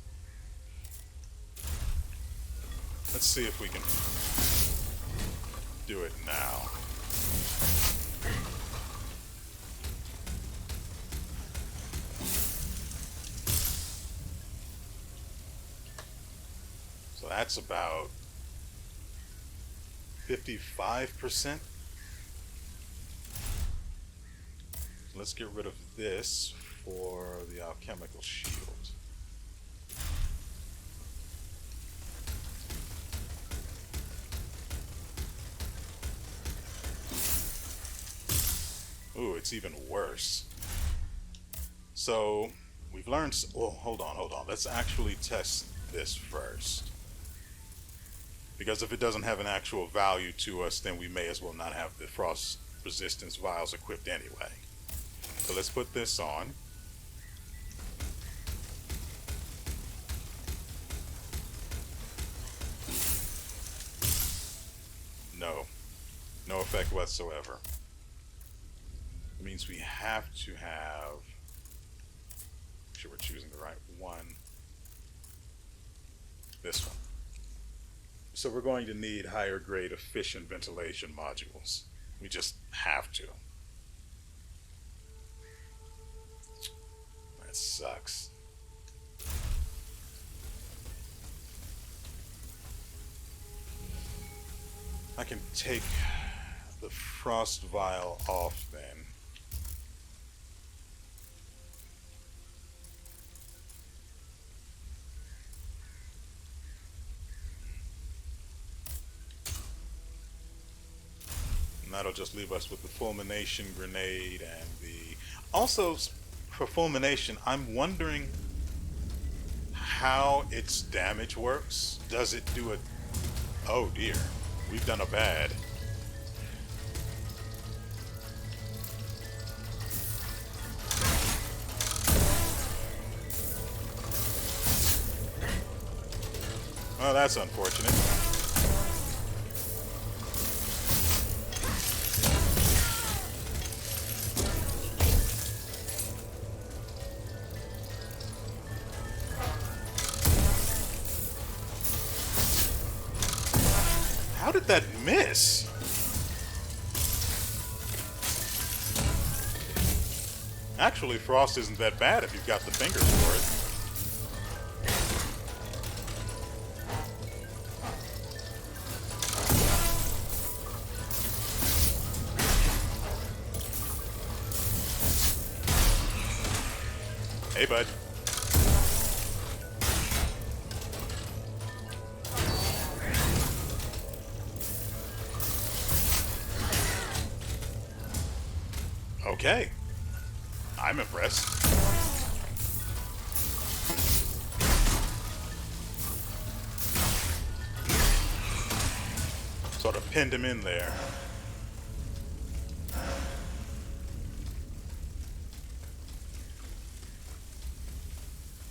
Speaker 1: Let's see if we can do it now. So that's about 55%. Let's get rid of this for the alchemical shield. Ooh, it's even worse. So we've learned. Oh, hold on. Let's actually test this first. Because if it doesn't have an actual value to us, then we may as well not have the frost resistance vials equipped anyway. So let's put this on. No effect whatsoever. It means we have to have, make sure we're choosing the right one. This one. So we're going to need higher grade efficient ventilation modules. We just have to. That sucks. I can take the frost vial off then. And that'll just leave us with the fulmination grenade and the... Also, for fulmination, I'm wondering how its damage works. Does it do a... Oh dear, we've done a bad. Well, that's unfortunate. How did that miss? Actually, frost isn't that bad if you've got the fingers for it. Hey, bud. Okay. I'm impressed. Sort of pinned him in there.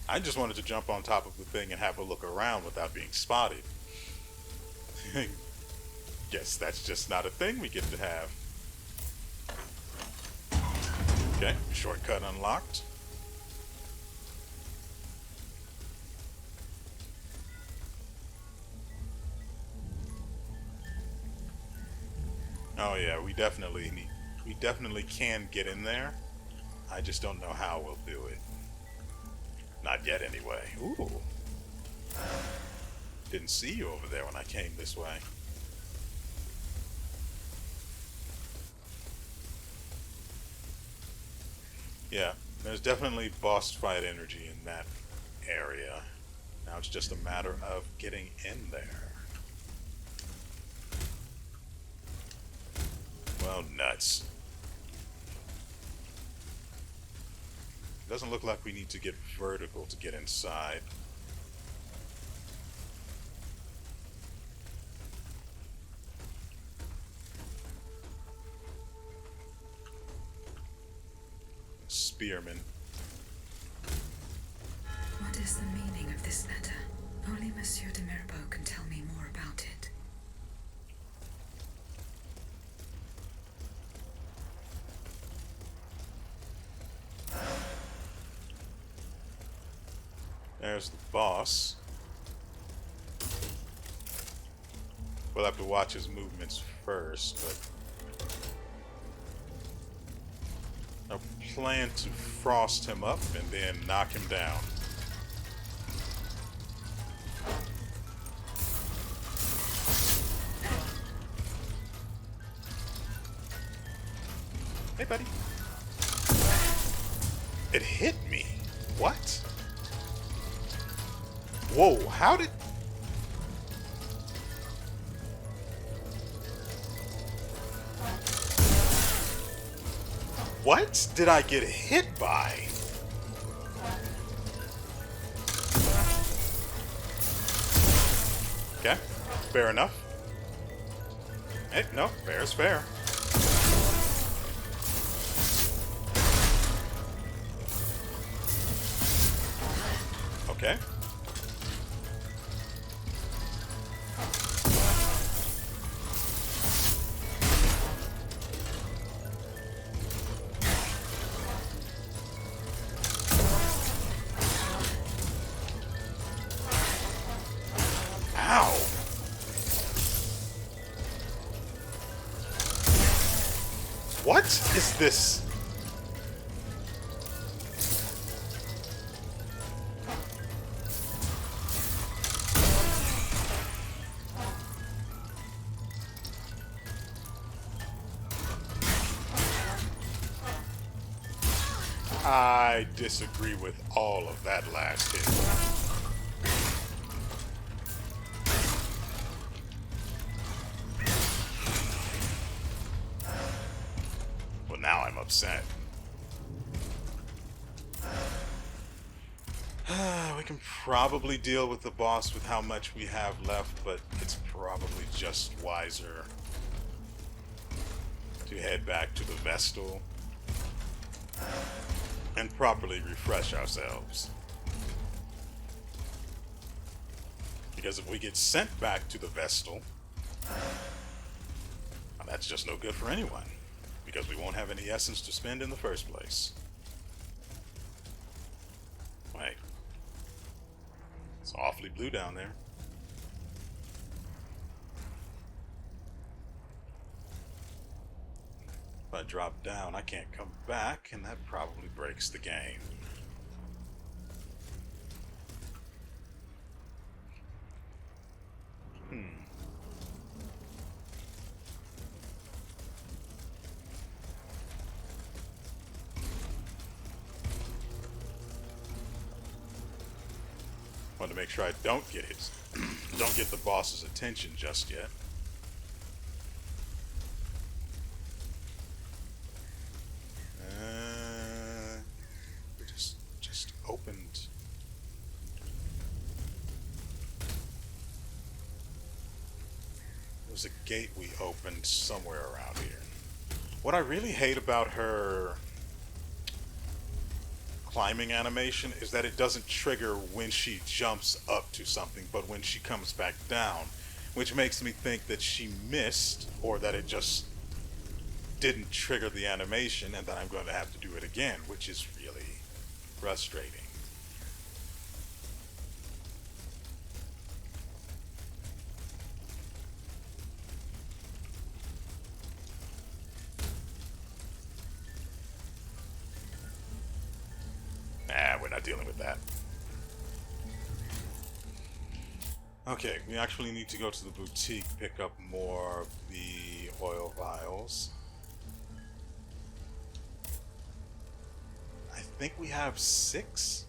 Speaker 1: I just wanted to jump on top of the thing and have a look around without being spotted. Guess that's just not a thing we get to have. Okay, shortcut unlocked. Oh yeah, we definitely can get in there. I just don't know how we'll do it. Not yet anyway. Ooh. Didn't see you over there when I came this way. Yeah, there's definitely boss fight energy in that area. Now it's just a matter of getting in there. Well, nuts. Doesn't look like we need to get vertical to get inside. Spearman.
Speaker 3: What is the meaning of this letter? Only Monsieur de Mirabeau can tell me more about it.
Speaker 1: There's the boss. We'll have to watch his movements first, but I plan to frost him up and then knock him down. Hey, buddy. It hit me. What? Whoa, how did... What did I get hit by? Okay, fair enough. Hey, no, fair is fair. Okay. Ow! What is this? I disagree with all of that last hit. Well, now I'm upset. We can probably deal with the boss with how much we have left, but it's probably just wiser to head back to the Vestal and properly refresh ourselves. Because if we get sent back to the Vestal, well, that's just no good for anyone. Because we won't have any essence to spend in the first place. Wait. It's awfully blue down there. If I drop down, I can't come back, and that probably breaks the game. Want to make sure I don't get the boss's attention just yet. We just opened. There was a gate we opened somewhere around here. What I really hate about her climbing animation is that it doesn't trigger when she jumps up to something, but when she comes back down, which makes me think that she missed, or that it just didn't trigger the animation and that I'm going to have to do it again, which is really frustrating. Nah, we're not dealing with that. Okay, we actually need to go to the boutique, pick up more of the oil vials. I think we have 6.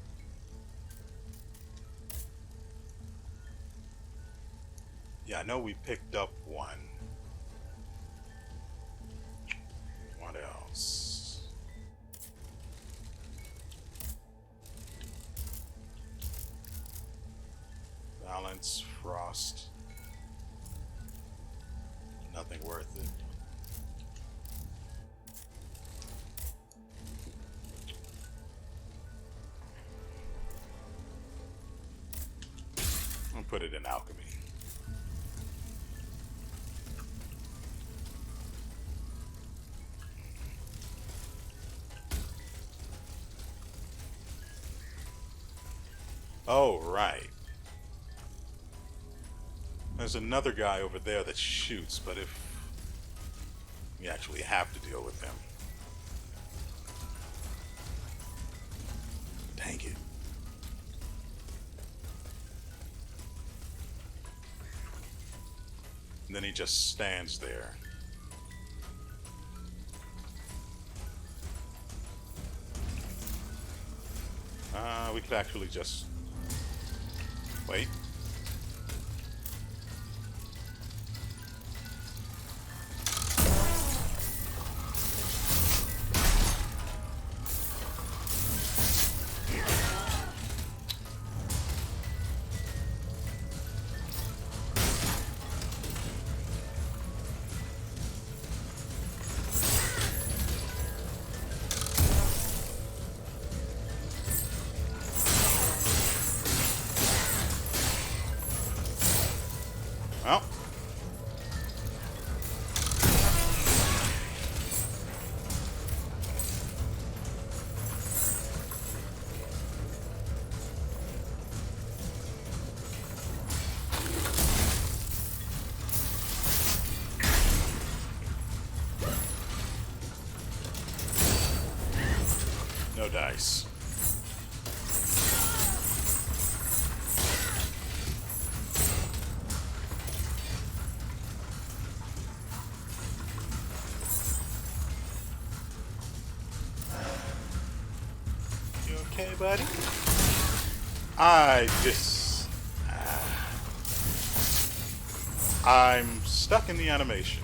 Speaker 1: Yeah, I know we picked up 1. What else? Balance, frost. Nothing worth it. I'll put it in alchemy. Oh, right. There's another guy over there that shoots, but if we actually have to deal with him. Dang it. And then he just stands there. We could actually just wait. Well, no dice. Okay, buddy. I'm stuck in the animation.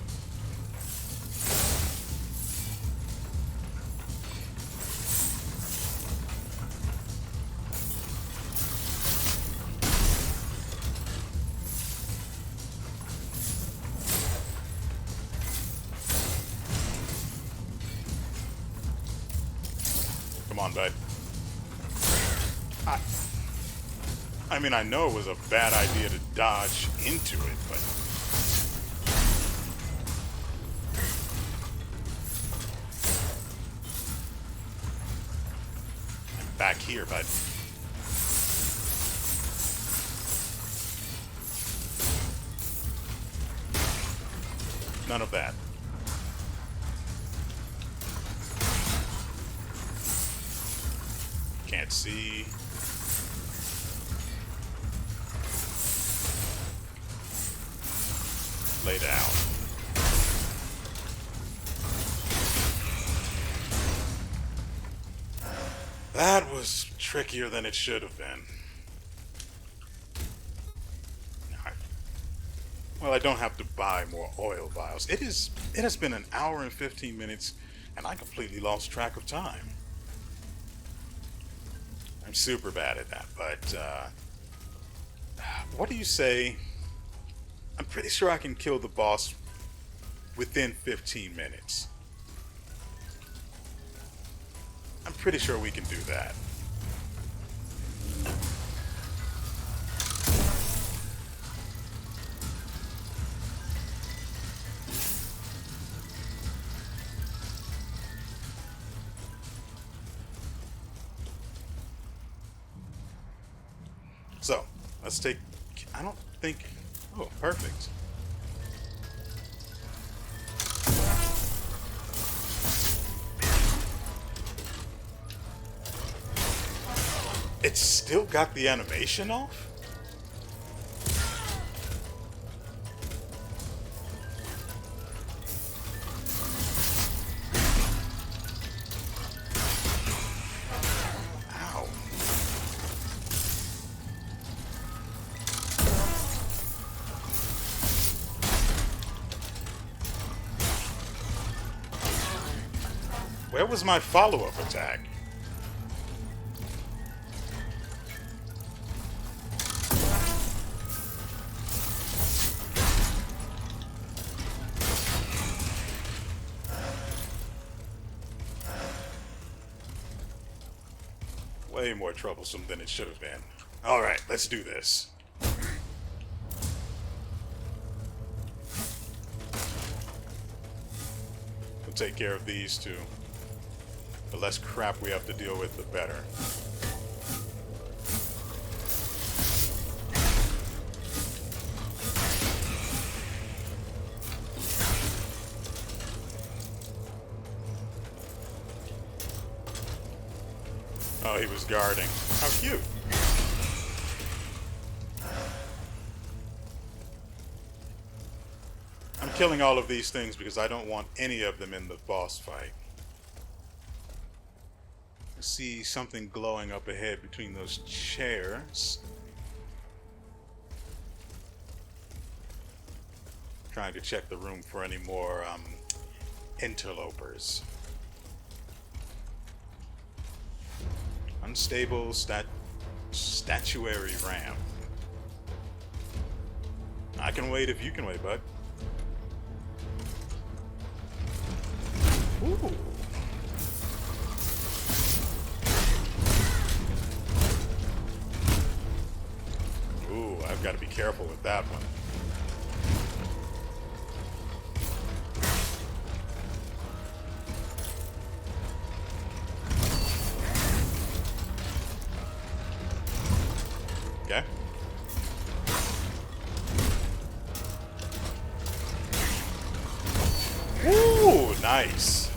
Speaker 1: Come on, bud. I mean, I know it was a bad idea to dodge into it, but... I'm back here, bud. None of that. Can't see. Lay down. That was trickier than it should have been. Well, I don't have to buy more oil vials. It has been an hour and 15 minutes, and I completely lost track of time. I'm super bad at that, but what do you say? I'm pretty sure I can kill the boss within 15 minutes. I'm pretty sure we can do that. So, let's take... I don't think... Oh, perfect. It's still got the animation off? Ow. Where was my follow-up attack? Way more troublesome than it should have been. Alright, let's do this. We'll take care of these two. The less crap we have to deal with, the better. Oh, he was guarding. How cute. I'm killing all of these things because I don't want any of them in the boss fight. I see something glowing up ahead between those chairs. Trying to check the room for any more interlopers. Unstable statuary ramp. I can wait if you can wait, bud. Ooh. Ooh, I've got to be careful with that one. Okay. Ooh, nice.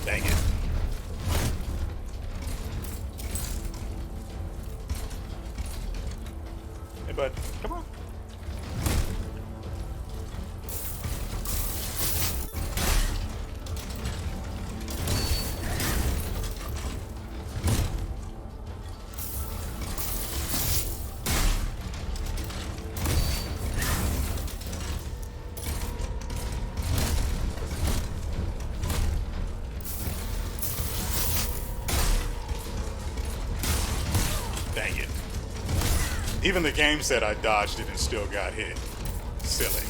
Speaker 1: Dang it. Hey, bud, come on. Dang it. Even the game said I dodged it and still got hit. Silly.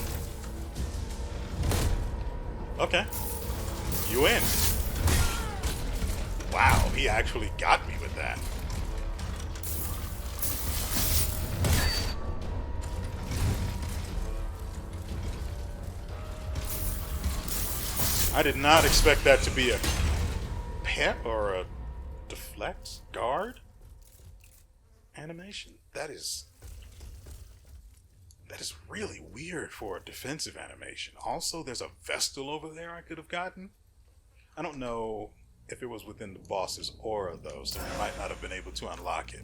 Speaker 1: Okay. You win. Wow, he actually got me with that. I did not expect that to be a pet or a deflect guard animation. That is really weird for a defensive animation. Also, there's a Vestal over there I could have gotten. I don't know if it was within the boss's aura though, so we might not have been able to unlock it.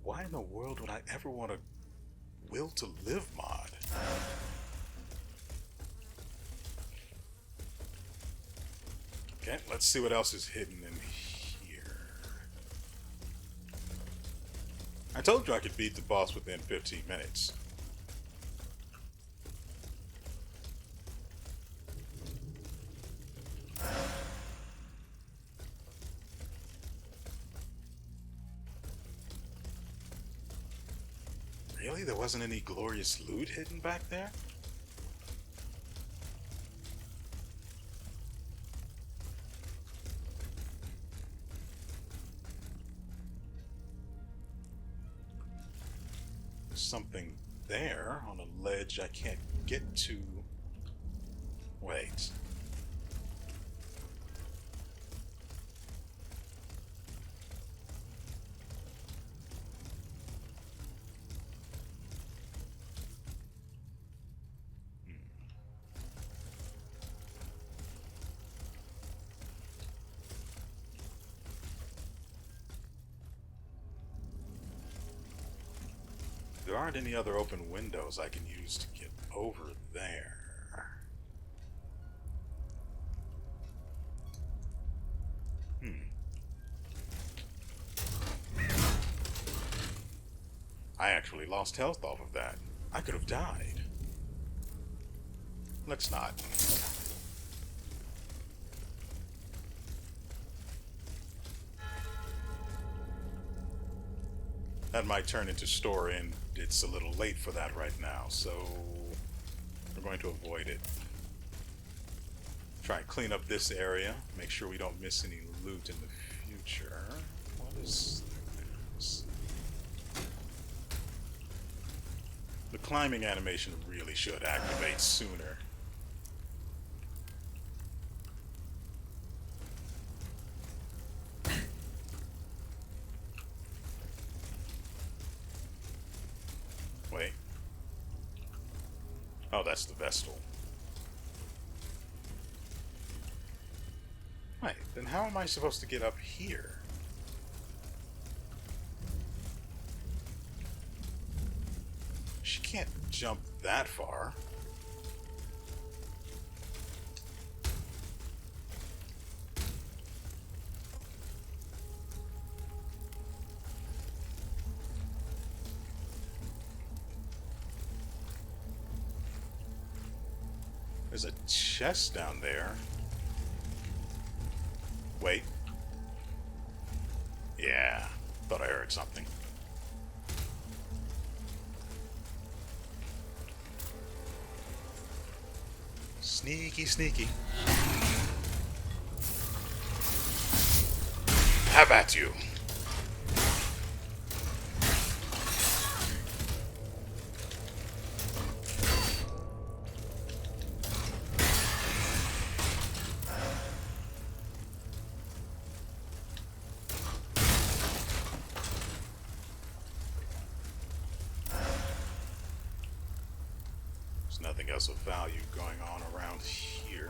Speaker 1: Why in the world would I ever want a Will to Live mod? Okay, let's see what else is hidden in here. I told you I could beat the boss within 15 minutes. Really? There wasn't any glorious loot hidden back there? There's something there on a ledge I can't get to. Wait. there aren't any other open windows I can use to get over there. I actually lost health off of that. I could have died. Let's not. That might turn into story, and it's a little late for that right now, so we're going to avoid it. Try and clean up this area, make sure we don't miss any loot in the future. What is this? The climbing animation really should activate sooner. Wait. Oh, that's the Vestal. Wait, then how am I supposed to get up here? She can't jump that far. There's a chest down there. Wait. Yeah, thought I heard something. Sneaky, sneaky. How about you? There's nothing else of value going on around here.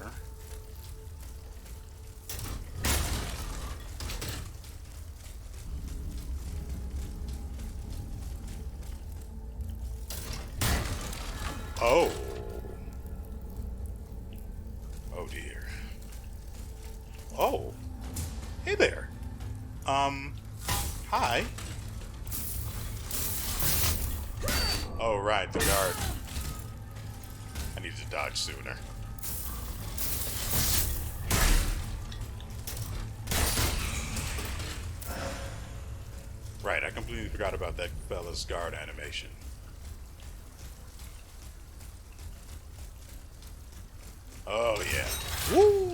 Speaker 1: Oh. Oh dear. Oh. Hey there. Hi. Oh, right, the guard. I need to dodge sooner. Right, I completely forgot about that fella's guard animation. Oh, yeah. Woo!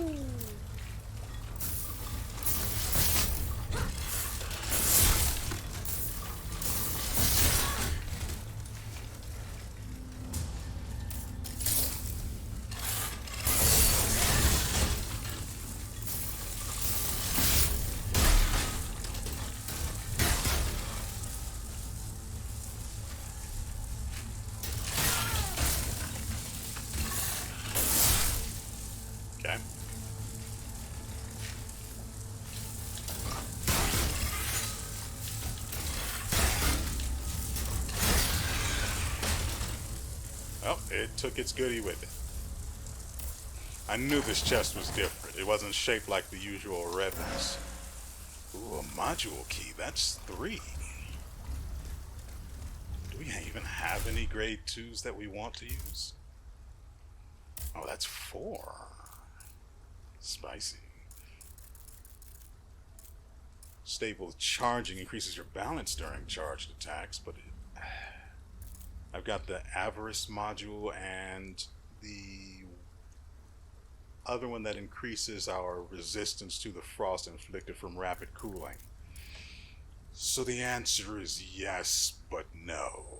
Speaker 1: Okay. Well, it took its goodie with it. I knew this chest was different. It wasn't shaped like the usual Revenants. Ooh, a module key. That's 3. Do we even have any grade 2s that we want to use? Oh, that's 4. Spicy. Stable charging increases your balance during charged attacks, but I've got the Avarice module and the other one that increases our resistance to the frost inflicted from rapid cooling. So the answer is yes, but no.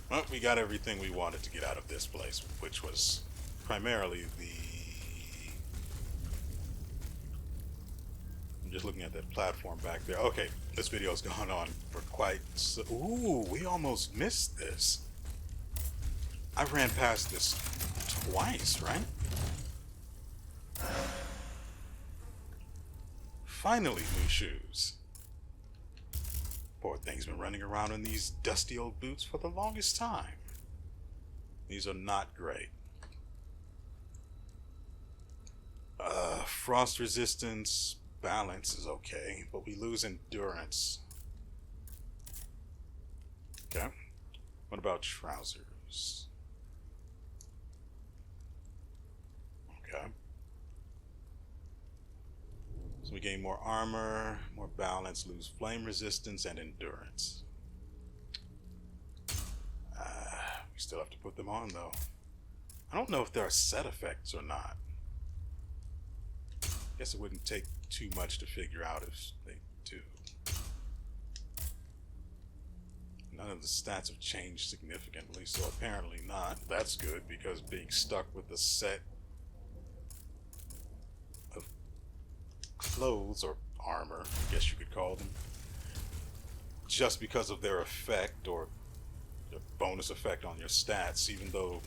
Speaker 1: Well, we got everything we wanted to get out of this place, which was primarily the... I'm just looking at that platform back there. Okay, this video's gone on for quite... Ooh, we almost missed this. I ran past this twice, right? Finally, new shoes. Poor thing's been running around in these dusty old boots for the longest time. These are not great. Frost resistance, balance is okay, but we lose endurance. Okay. What about trousers? Okay. So we gain more armor, more balance, lose flame resistance, and endurance. We still have to put them on, though. I don't know if there are set effects or not. Guess it wouldn't take too much to figure out if they do. None of the stats have changed significantly, so apparently not. That's good, because being stuck with the set of clothes, or armor, I guess you could call them, just because of their effect, or the bonus effect on your stats, even though...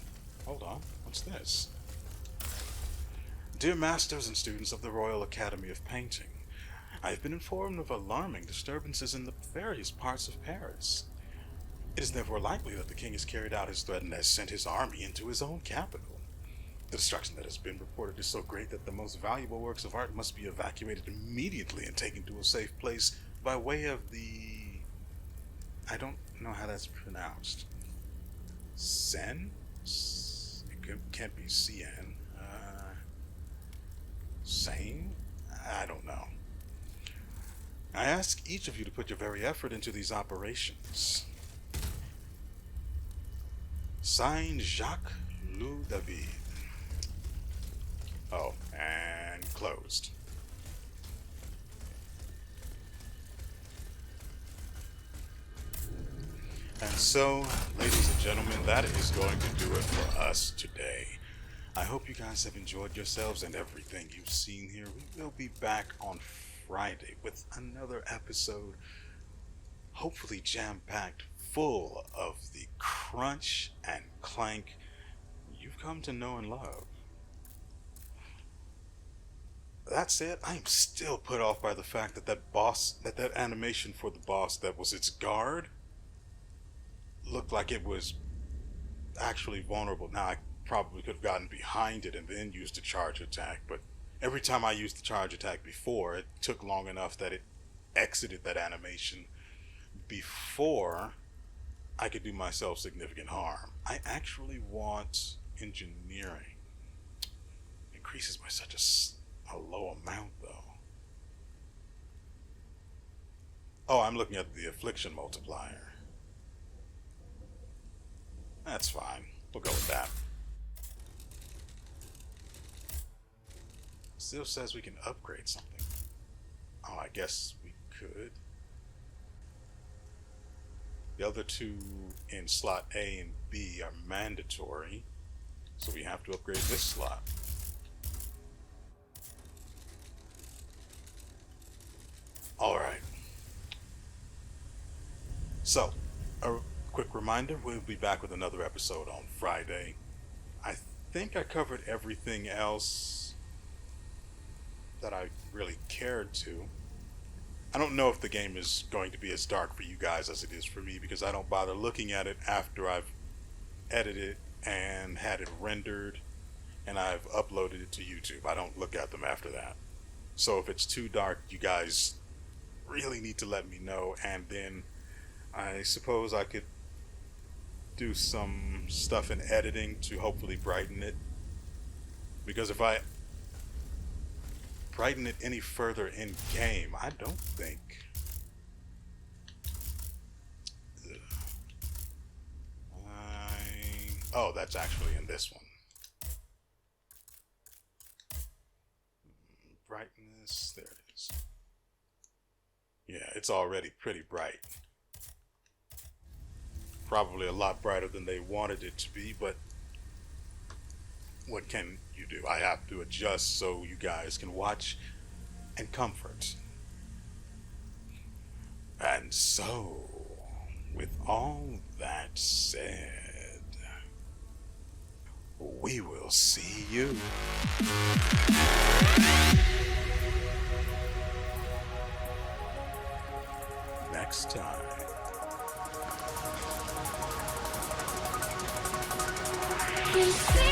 Speaker 1: Hold on, what's this? Dear masters and students of the Royal Academy of Painting, I have been informed of alarming disturbances in the various parts of Paris. It is therefore likely that the king has carried out his threat and has sent his army into his own capital. The destruction that has been reported is so great that the most valuable works of art must be evacuated immediately and taken to a safe place by way of the... I don't know how that's pronounced. Seine? It can't be Seine. Sane? I don't know. I ask each of you to put your very effort into these operations. Signed, Jacques Louis David. Oh, and closed. And so, ladies and gentlemen, that is going to do it for us today. I hope you guys have enjoyed yourselves and everything you've seen here. We will be back on Friday with another episode, hopefully jam-packed, full of the crunch and clank you've come to know and love. That said, I am still put off by the fact that that animation for the boss that was its guard looked like it was actually vulnerable. Now, I probably could have gotten behind it and then used a charge attack, but every time I used the charge attack before, it took long enough that it exited that animation before I could do myself significant harm. I actually want engineering. Increases by such a low amount, though. Oh, I'm looking at the affliction multiplier. That's fine. We'll go with that. Still says we can upgrade something. Oh, I guess we could. The other two in slot A and B are mandatory, so we have to upgrade this slot. Alright. So, a quick reminder, we'll be back with another episode on Friday. I think I covered everything else that I really cared to. I don't know if the game is going to be as dark for you guys as it is for me, because I don't bother looking at it after I've edited and had it rendered and I've uploaded it to YouTube. I don't look at them after that. So if it's too dark, you guys really need to let me know, and then I suppose I could do some stuff in editing to hopefully brighten it, because if I brighten it any further in game, I don't think oh, that's actually in this one. Brightness, there it is. Yeah, it's already pretty bright. Probably a lot brighter than they wanted it to be, but what can you do? I have to adjust so you guys can watch and comfort. And so, with all that said, we we will see you next time.
Speaker 9: You see